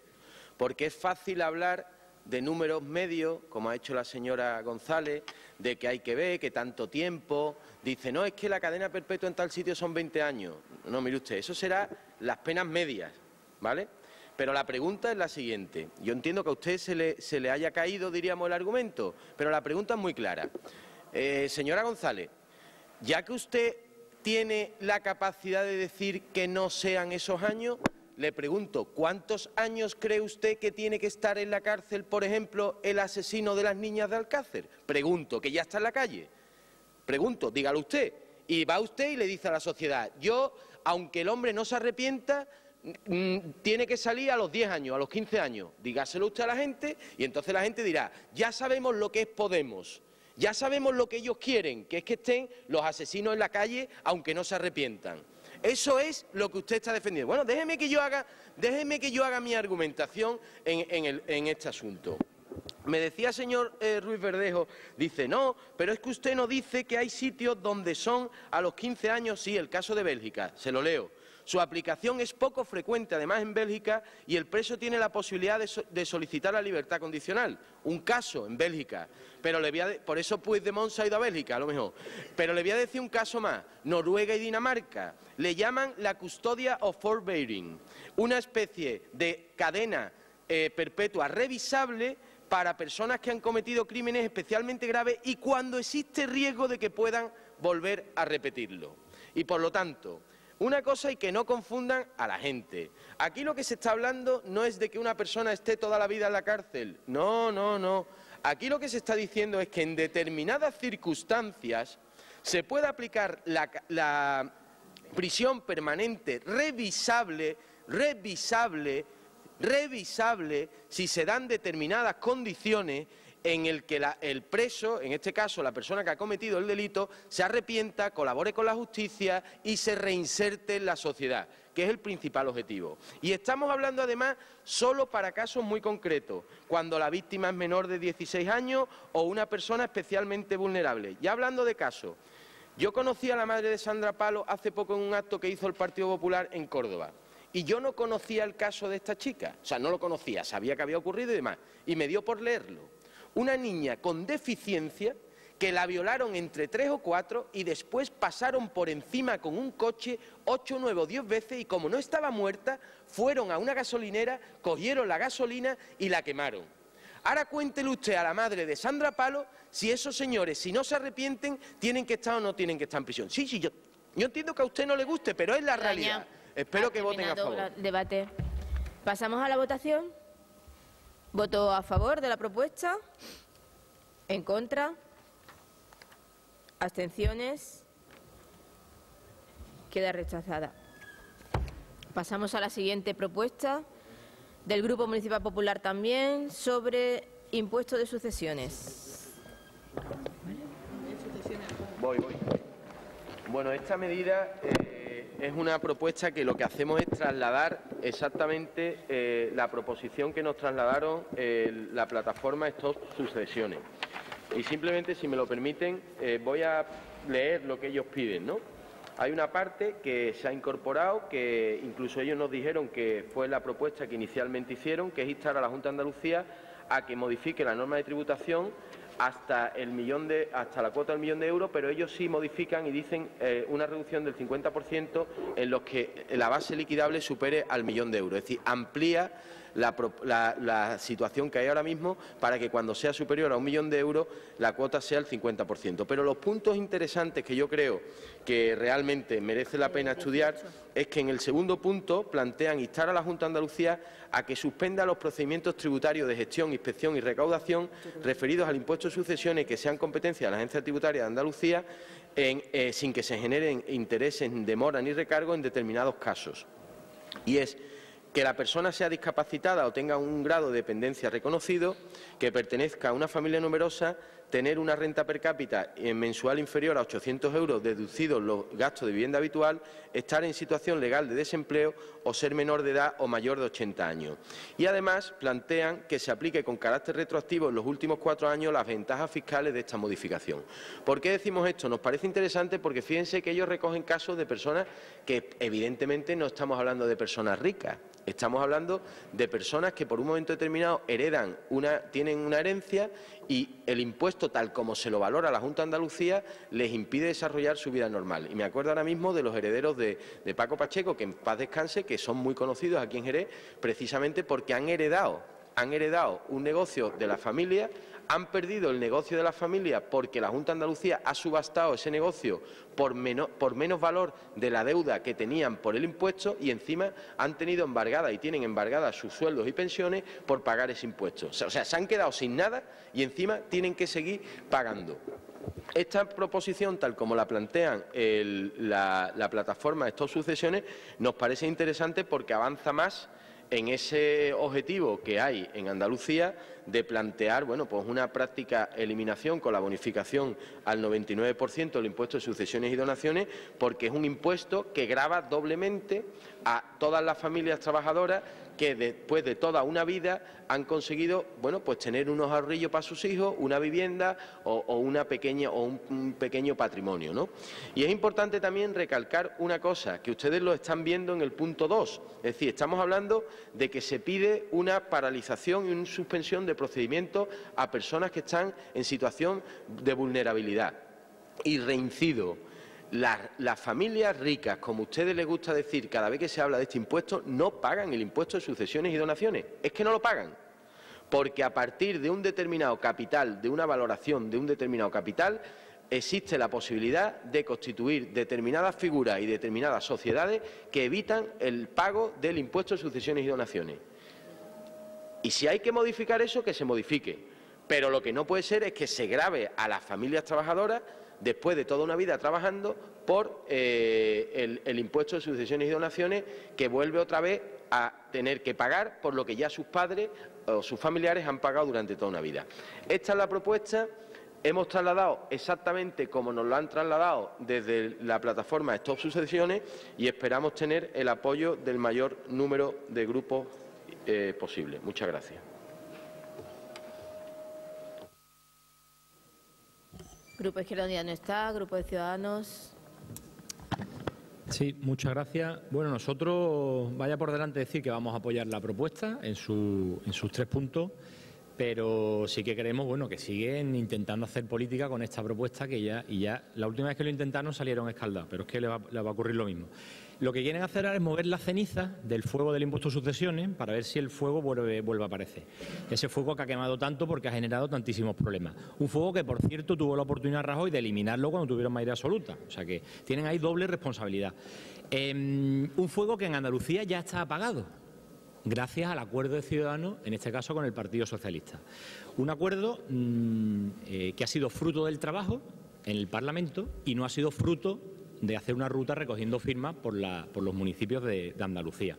Speaker 3: porque es fácil hablar de números medios, como ha hecho la señora González, de que hay que ver, que tanto tiempo. Dice, no, es que la cadena perpetua en tal sitio son 20 años. No, mire usted, eso será las penas medias, ¿vale? Pero la pregunta es la siguiente. Yo entiendo que a usted se le haya caído, diríamos, el argumento, pero la pregunta es muy clara. Señora González, ya que usted tiene la capacidad de decir que no sean esos años, le pregunto, ¿cuántos años cree usted que tiene que estar en la cárcel, por ejemplo, el asesino de las niñas de Alcácer? Pregunto, que ya está en la calle. Pregunto, dígalo usted. Y va usted y le dice a la sociedad, yo, aunque el hombre no se arrepienta, tiene que salir a los 10 años, a los 15 años. Dígaselo usted a la gente y entonces la gente dirá, ya sabemos lo que es Podemos. Ya sabemos lo que ellos quieren, que es que estén los asesinos en la calle, aunque no se arrepientan. Eso es lo que usted está defendiendo. Bueno, déjeme que yo haga mi argumentación en este asunto. Me decía, señor Ruiz Verdejo, dice, no, pero es que usted no dice que hay sitios donde son a los 15 años, sí, el caso de Bélgica, se lo leo. Su aplicación es poco frecuente, además, en Bélgica, y el preso tiene la posibilidad de solicitar la libertad condicional. Un caso en Bélgica. Pero por eso Puigdemont se ha ido a Bélgica, a lo mejor. Pero le voy a decir un caso más. Noruega y Dinamarca. Le llaman la custodia of forbearing, una especie de cadena perpetua revisable para personas que han cometido crímenes especialmente graves y cuando existe riesgo de que puedan volver a repetirlo. Y por lo tanto, una cosa y que no confundan a la gente. Aquí lo que se está hablando no es de que una persona esté toda la vida en la cárcel. No, no, no. Aquí lo que se está diciendo es que en determinadas circunstancias se puede aplicar la prisión permanente revisable si se dan determinadas condiciones en el que el preso, en este caso la persona que ha cometido el delito, se arrepienta, colabore con la justicia y se reinserte en la sociedad, que es el principal objetivo. Y estamos hablando además solo para casos muy concretos, cuando la víctima es menor de 16 años o una persona especialmente vulnerable. Ya hablando de casos, yo conocí a la madre de Sandra Palo hace poco en un acto que hizo el Partido Popular en Córdoba. Y yo no conocía el caso de esta chica, o sea, no lo conocía, sabía que había ocurrido y demás, y me dio por leerlo. Una niña con deficiencia que la violaron entre 3 o 4 y después pasaron por encima con un coche 8, 9 o 10 veces y como no estaba muerta, fueron a una gasolinera, cogieron la gasolina y la quemaron. Ahora cuéntele usted a la madre de Sandra Palo si esos señores, si no se arrepienten, tienen que estar o no tienen que estar en prisión. Sí, yo entiendo que a usted no le guste, pero es la realidad. Espero que voten a favor.
Speaker 2: El debate. Pasamos a la votación. ¿Voto a favor de la propuesta? ¿En contra? ¿Abstenciones? Queda rechazada. Pasamos a la siguiente propuesta del Grupo Municipal Popular también sobre impuesto de sucesiones.
Speaker 3: Voy. Bueno, esta medida es una propuesta que lo que hacemos es trasladar exactamente la proposición que nos trasladaron la plataforma Stop Sucesiones. Y simplemente, si me lo permiten, voy a leer lo que ellos piden, ¿no? Hay una parte que se ha incorporado, que incluso ellos nos dijeron que fue la propuesta que inicialmente hicieron, que es instar a la Junta de Andalucía a que modifique la norma de tributación hasta la cuota del millón de euros, pero ellos sí modifican y dicen una reducción del 50% en los que la base liquidable supere al millón de euros. Es decir, amplía la situación que hay ahora mismo para que cuando sea superior a 1 millón de euros la cuota sea el 50%. Pero los puntos interesantes que yo creo que realmente merece la pena estudiar es que en el segundo punto plantean instar a la Junta de Andalucía a que suspenda los procedimientos tributarios de gestión, inspección y recaudación referidos al impuesto de sucesiones que sean competencia de la Agencia Tributaria de Andalucía sin que se generen intereses, demora ni recargo en determinados casos. Y es que la persona sea discapacitada o tenga un grado de dependencia reconocido, que pertenezca a una familia numerosa, tener una renta per cápita mensual inferior a 800 euros deducidos los gastos de vivienda habitual, estar en situación legal de desempleo o ser menor de edad o mayor de 80 años. Y además plantean que se aplique con carácter retroactivo en los últimos 4 años las ventajas fiscales de esta modificación. ¿Por qué decimos esto? Nos parece interesante porque fíjense que ellos recogen casos de personas que evidentemente no estamos hablando de personas ricas. Estamos hablando de personas que por un momento determinado tienen una herencia y el impuesto, tal como se lo valora la Junta de Andalucía, les impide desarrollar su vida normal. Y me acuerdo ahora mismo de los herederos de Paco Pacheco, que en paz descanse, que son muy conocidos aquí en Jerez, precisamente porque han heredado un negocio de la familia, han perdido el negocio de la familia porque la Junta de Andalucía ha subastado ese negocio por menos valor de la deuda que tenían por el impuesto y encima han tenido embargada y tienen embargadas sus sueldos y pensiones por pagar ese impuesto. O sea, se han quedado sin nada y encima tienen que seguir pagando. Esta proposición, tal como la plantean la plataforma Stop Sucesiones, nos parece interesante porque avanza más en ese objetivo que hay en Andalucía de plantear pues una práctica eliminación con la bonificación al 99% del impuesto de sucesiones y donaciones, porque es un impuesto que grava doblemente a todas las familias trabajadoras que después de toda una vida han conseguido pues tener unos ahorrillos para sus hijos, una vivienda o un pequeño patrimonio, ¿no? Y es importante también recalcar una cosa, que ustedes lo están viendo en el punto 2, es decir, estamos hablando de que se pide una paralización y una suspensión de procedimientos a personas que están en situación de vulnerabilidad. Y reincido, las familias ricas, como a ustedes les gusta decir cada vez que se habla de este impuesto, no pagan el impuesto de sucesiones y donaciones. Es que no lo pagan. Porque a partir de un determinado capital, de una valoración de un determinado capital, existe la posibilidad de constituir determinadas figuras y determinadas sociedades que evitan el pago del impuesto de sucesiones y donaciones. Y si hay que modificar eso, que se modifique. Pero lo que no puede ser es que se grave a las familias trabajadoras después de toda una vida trabajando por el impuesto de sucesiones y donaciones, que vuelve otra vez a tener que pagar por lo que ya sus padres o sus familiares han pagado durante toda una vida. Esta es la propuesta. Hemos trasladado exactamente como nos lo han trasladado desde la plataforma Stop Sucesiones y esperamos tener el apoyo del mayor número de grupos posible. Muchas gracias.
Speaker 2: Grupo Izquierda Unida no está. Grupo de Ciudadanos.
Speaker 1: Sí, muchas gracias. Bueno, nosotros, vaya por delante decir que vamos a apoyar la propuesta en sus 3 puntos, pero sí que queremos, que siguen intentando hacer política con esta propuesta que ya la última vez que lo intentaron salieron escaldados, pero es que le va a ocurrir lo mismo. Lo que quieren hacer ahora es mover las cenizas del fuego del impuesto de sucesiones para ver si el fuego vuelve a aparecer. Ese fuego que ha quemado tanto porque ha generado tantísimos problemas. Un fuego que, por cierto, tuvo la oportunidad Rajoy de eliminarlo cuando tuvieron mayoría absoluta. O sea que tienen ahí doble responsabilidad. Un fuego que en Andalucía ya está apagado, gracias al acuerdo de Ciudadanos, en este caso con el Partido Socialista. Un acuerdo que ha sido fruto del trabajo en el Parlamento y no ha sido fruto de hacer una ruta recogiendo firmas por los municipios de Andalucía.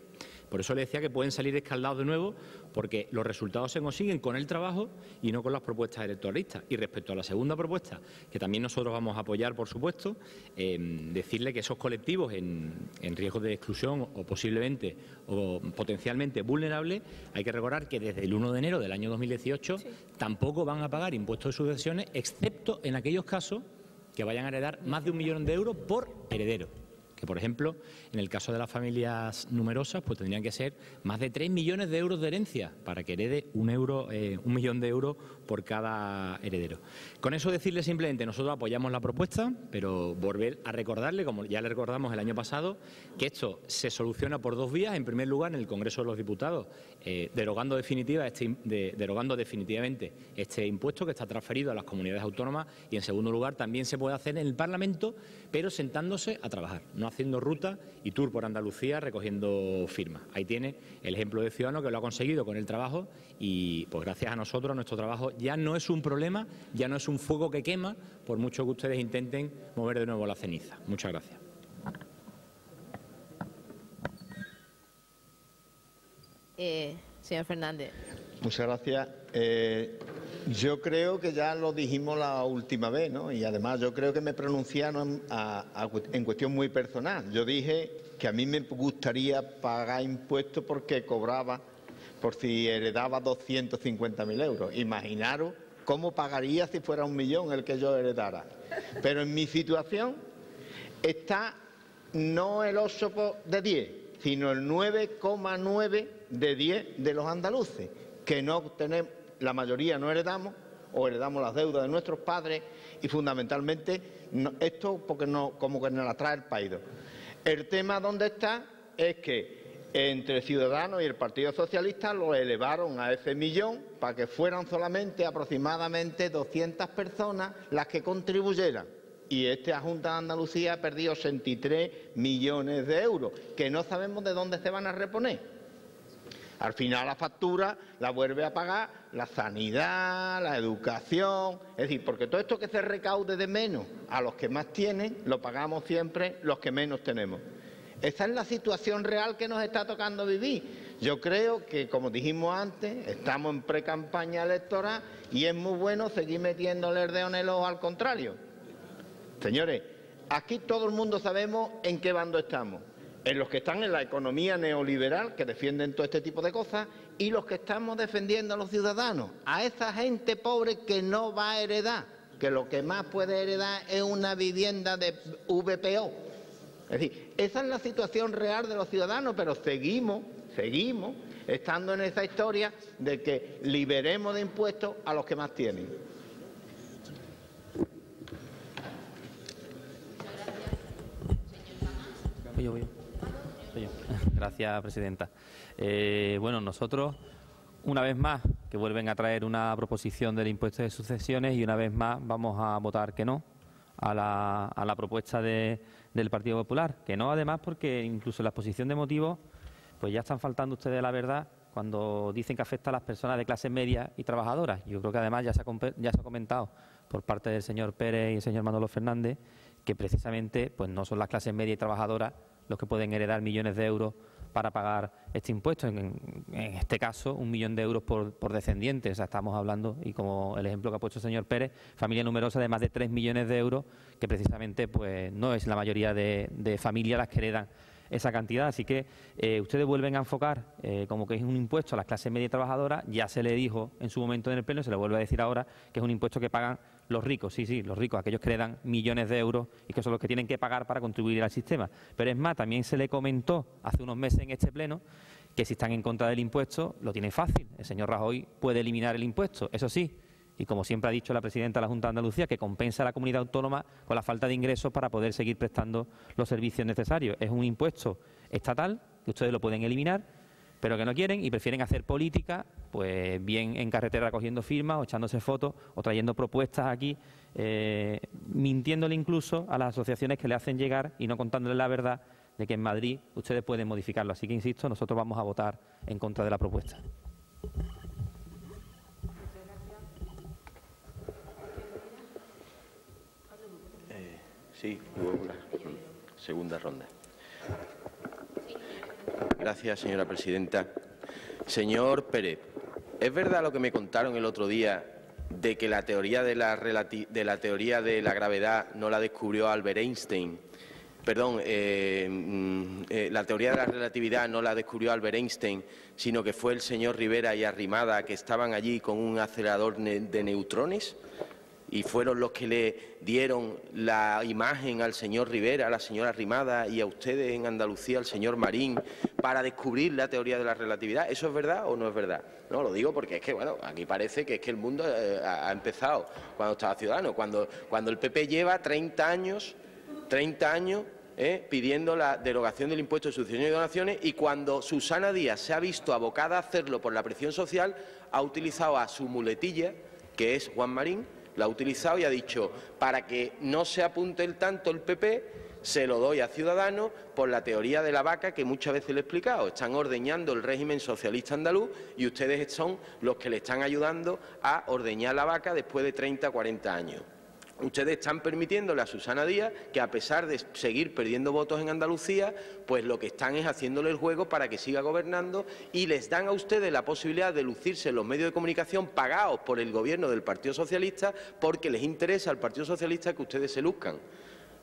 Speaker 1: Por eso le decía que pueden salir escaldados de nuevo, porque los resultados se consiguen con el trabajo y no con las propuestas electoralistas. Y respecto a la segunda propuesta, que también nosotros vamos a apoyar, por supuesto, decirle que esos colectivos en riesgo de exclusión o posiblemente o potencialmente vulnerables, hay que recordar que desde el 1 de enero del año 2018 tampoco van a pagar impuestos de sucesiones, excepto en aquellos casos que vayan a heredar más de 1 millón de euros por heredero. Que, por ejemplo, en el caso de las familias numerosas, pues tendrían que ser más de 3 millones de euros de herencia para que herede 1 millón de euros por cada heredero. Con eso decirle simplemente, nosotros apoyamos la propuesta, pero volver a recordarle, como ya le recordamos el año pasado, que esto se soluciona por 2 vías. En primer lugar, en el Congreso de los Diputados, derogando definitivamente este impuesto que está transferido a las comunidades autónomas, y en segundo lugar también se puede hacer en el Parlamento, pero sentándose a trabajar, no haciendo ruta y tour por Andalucía recogiendo firmas. Ahí tiene el ejemplo de ciudadano que lo ha conseguido con el trabajo y pues gracias a nosotros nuestro trabajo ya no es un problema, ya no es un fuego que quema, por mucho que ustedes intenten mover de nuevo la ceniza. Muchas gracias.
Speaker 2: Señor Fernández.
Speaker 8: Muchas gracias. Yo creo que ya lo dijimos la última vez, ¿no? Y además yo creo que me pronunciaron en cuestión muy personal. Yo dije que a mí me gustaría pagar impuestos porque cobraba, por si heredaba 250.000 euros. Imaginaros cómo pagaría si fuera 1 millón el que yo heredara. Pero en mi situación está no el 8 de 10, sino el 9,9 de 10 de los andaluces, que no tenemos. La mayoría no heredamos o heredamos las deudas de nuestros padres y fundamentalmente esto porque como que nos la trae el país. El tema donde está es que entre Ciudadanos y el Partido Socialista lo elevaron a ese millón para que fueran solamente aproximadamente 200 personas las que contribuyeran. Y esta Junta de Andalucía ha perdido 83 millones de euros, que no sabemos de dónde se van a reponer. Al final la factura la vuelve a pagar la sanidad, la educación, es decir, porque todo esto que se recaude de menos a los que más tienen, lo pagamos siempre los que menos tenemos. Esa es la situación real que nos está tocando vivir. Yo creo que, como dijimos antes, estamos en pre-campaña electoral y es muy bueno seguir metiéndole el dedo en el ojo al contrario. Señores, aquí todo el mundo sabemos en qué bando estamos. En los que están en la economía neoliberal, que defienden todo este tipo de cosas, y los que estamos defendiendo a los ciudadanos, a esa gente pobre que no va a heredar, que lo que más puede heredar es una vivienda de VPO. Es decir, esa es la situación real de los ciudadanos, pero seguimos estando en esa historia de que liberemos de impuestos a los que más tienen.
Speaker 9: Gracias, presidenta. Bueno, nosotros, una vez más, que vuelven a traer una proposición del impuesto de sucesiones y una vez más vamos a votar que no a la propuesta del Partido Popular. Que no, además, porque incluso en la exposición de motivos, pues ya están faltando ustedes la verdad cuando dicen que afecta a las personas de clase media y trabajadoras. Yo creo que además ya se ha comentado por parte del señor Pérez y el señor Manolo Fernández que precisamente pues no son las clases media y trabajadoras los que pueden heredar millones de euros para pagar este impuesto, en este caso 1 millón de euros por descendiente. O sea, estamos hablando, y como el ejemplo que ha puesto el señor Pérez, familia numerosa de más de 3 millones de euros, que precisamente pues no es la mayoría de familias las que heredan esa cantidad. Así que ustedes vuelven a enfocar como que es un impuesto a las clases media y trabajadoras. Ya se le dijo en su momento en el Pleno, se le vuelve a decir ahora, que es un impuesto que pagan los ricos, sí, los ricos, aquellos que le dan millones de euros y que son los que tienen que pagar para contribuir al sistema. Pero es más, también se le comentó hace unos meses en este Pleno que si están en contra del impuesto, lo tienen fácil. El señor Rajoy puede eliminar el impuesto, eso sí, y como siempre ha dicho la presidenta de la Junta de Andalucía, que compensa a la comunidad autónoma con la falta de ingresos para poder seguir prestando los servicios necesarios. Es un impuesto estatal, que ustedes lo pueden eliminar, pero que no quieren y prefieren hacer política, pues bien en carretera recogiendo firmas o echándose fotos o trayendo propuestas aquí, mintiéndole incluso a las asociaciones que le hacen llegar y no contándole la verdad de que en Madrid ustedes pueden modificarlo. Así que, insisto, nosotros vamos a votar en contra de la propuesta.
Speaker 3: Sí, segunda ronda. Gracias, señora presidenta. Señor Pérez, ¿es verdad lo que me contaron el otro día de que la teoría de la gravedad no la descubrió Albert Einstein? Perdón, la teoría de la relatividad no la descubrió Albert Einstein, sino que fue el señor Rivera y Arrimada, que estaban allí con un acelerador de neutrones, y fueron los que le dieron la imagen al señor Rivera, a la señora Arrimada y a ustedes en Andalucía, al señor Marín, para descubrir la teoría de la relatividad. ¿Eso es verdad o no es verdad? No, lo digo porque es que, bueno, aquí parece que es que el mundo ha empezado cuando estaba Ciudadanos, cuando el PP lleva 30 años pidiendo la derogación del impuesto de sucesiones y donaciones, y cuando Susana Díaz se ha visto abocada a hacerlo por la presión social, ha utilizado a su muletilla, que es Juan Marín, la ha utilizado y ha dicho, para que no se apunte tanto el PP, se lo doy a Ciudadanos por la teoría de la vaca que muchas veces le he explicado. Están ordeñando el régimen socialista andaluz y ustedes son los que le están ayudando a ordeñar la vaca después de 30 o 40 años. Ustedes están permitiéndole a Susana Díaz que, a pesar de seguir perdiendo votos en Andalucía, pues lo que están es haciéndole el juego para que siga gobernando, y les dan a ustedes la posibilidad de lucirse en los medios de comunicación pagados por el gobierno del Partido Socialista, porque les interesa al Partido Socialista que ustedes se luzcan.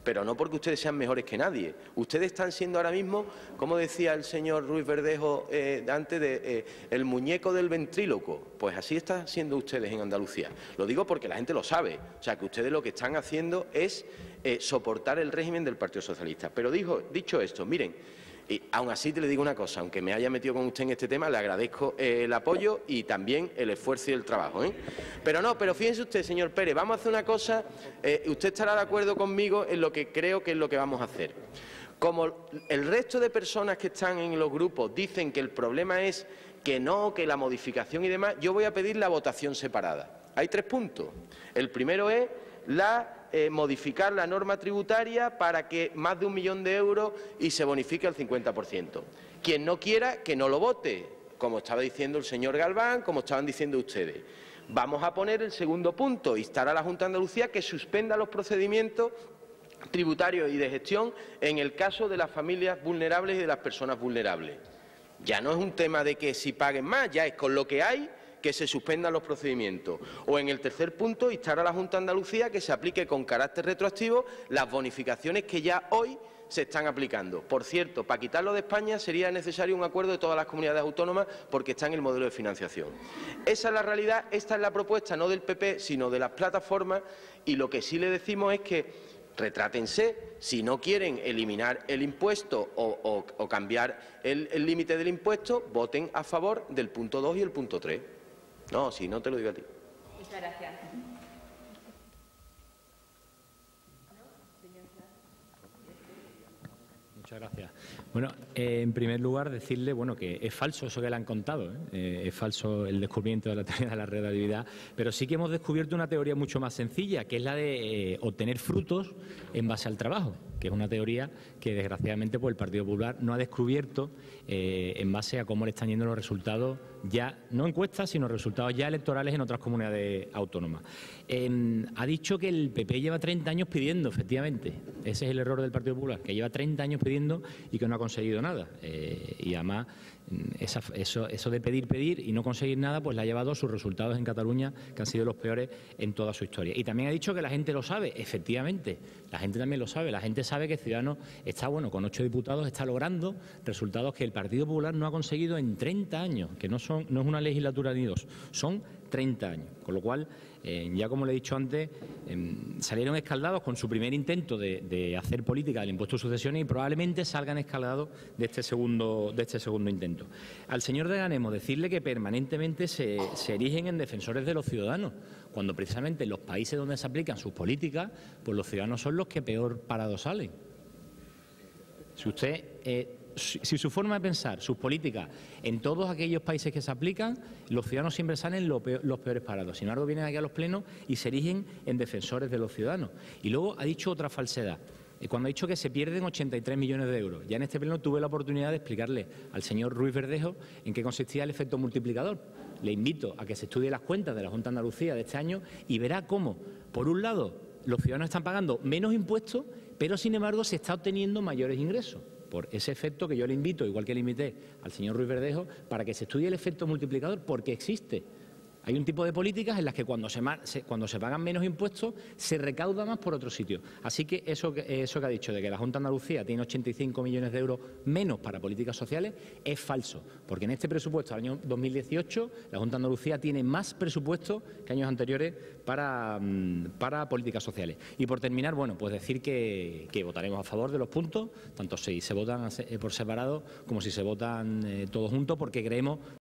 Speaker 3: Pero no porque ustedes sean mejores que nadie. Ustedes están siendo ahora mismo, como decía el señor Ruiz Verdejo antes, el muñeco del ventríloco. Pues así están siendo ustedes en Andalucía. Lo digo porque la gente lo sabe. O sea, que ustedes lo que están haciendo es soportar el régimen del Partido Socialista. Pero dicho esto, miren, y aún así te le digo una cosa, aunque me haya metido con usted en este tema, le agradezco el apoyo y también el esfuerzo y el trabajo, Pero fíjense usted, señor Pérez, vamos a hacer una cosa, usted estará de acuerdo conmigo en lo que creo que es lo que vamos a hacer. Como el resto de personas que están en los grupos dicen que el problema es que no, que la modificación y demás, yo voy a pedir la votación separada. Hay 3 puntos. El primero es modificar la norma tributaria para que más de 1 millón de euros y se bonifique al 50%. Quien no quiera, que no lo vote, como estaba diciendo el señor Galván, como estaban diciendo ustedes. Vamos a poner el segundo punto, instar a la Junta de Andalucía que suspenda los procedimientos tributarios y de gestión en el caso de las familias vulnerables y de las personas vulnerables. Ya no es un tema de que si paguen más, ya es con lo que hay, que se suspendan los procedimientos. O en el tercer punto, instar a la Junta de Andalucía que se aplique con carácter retroactivo las bonificaciones que ya hoy se están aplicando. Por cierto, para quitarlo de España sería necesario un acuerdo de todas las comunidades autónomas porque está en el modelo de financiación. Esa es la realidad, esta es la propuesta no del PP, sino de las plataformas, y lo que sí le decimos es que retrátense, si no quieren eliminar el impuesto o cambiar el límite del impuesto, voten a favor del punto 2 y el punto 3. No, si no te lo digo a ti.
Speaker 2: Muchas gracias.
Speaker 1: Muchas gracias. Bueno, en primer lugar decirle, bueno, que es falso eso que le han contado, es falso el descubrimiento de la teoría de la relatividad, pero sí que hemos descubierto una teoría mucho más sencilla, que es la de obtener frutos en base al trabajo, que es una teoría que desgraciadamente pues, el Partido Popular no ha descubierto en base a cómo le están yendo los resultados, ya no encuestas, sino resultados ya electorales en otras comunidades autónomas. Ha dicho que el PP lleva 30 años pidiendo, efectivamente, ese es el error del Partido Popular, que lleva 30 años pidiendo y que no ha conseguido nada. Y además, eso de pedir y no conseguir nada, pues le ha llevado a sus resultados en Cataluña, que han sido los peores en toda su historia. Y también ha dicho que la gente lo sabe, efectivamente, la gente también lo sabe. La gente sabe que Ciudadanos está, bueno, con 8 diputados, está logrando resultados que el Partido Popular no ha conseguido en 30 años, que no es una legislatura ni 2, son 30 años. Con lo cual, ya como le he dicho antes, salieron escaldados con su primer intento de hacer política del impuesto de sucesiones y probablemente salgan escaldados de este segundo intento. Al señor de Ganemo decirle que permanentemente se erigen en defensores de los ciudadanos, cuando precisamente en los países donde se aplican sus políticas, pues los ciudadanos son los que peor parados salen. Si su forma de pensar, sus políticas, en todos aquellos países que se aplican, los ciudadanos siempre salen los peores parados. Sin embargo, vienen aquí a los plenos y se erigen en defensores de los ciudadanos. Y luego ha dicho otra falsedad. Cuando ha dicho que se pierden 83 millones de euros. Ya en este pleno tuve la oportunidad de explicarle al señor Ruiz Verdejo en qué consistía el efecto multiplicador. Le invito a que se estudie las cuentas de la Junta de Andalucía de este año y verá cómo, por un lado, los ciudadanos están pagando menos impuestos, pero sin embargo se está obteniendo mayores ingresos. Por ese efecto que yo le invito, igual que le invité al señor Ruiz Verdejo, para que se estudie el efecto multiplicador, porque existe. Hay un tipo de políticas en las que cuando se pagan menos impuestos se recauda más por otro sitio. Así que eso que ha dicho de que la Junta de Andalucía tiene 85 millones de euros menos para políticas sociales es falso, porque en este presupuesto del año 2018 la Junta de Andalucía tiene más presupuesto que años anteriores para políticas sociales. Y por terminar, bueno, pues decir que votaremos a favor de los puntos, tanto si se votan por separado como si se votan todos juntos, porque creemos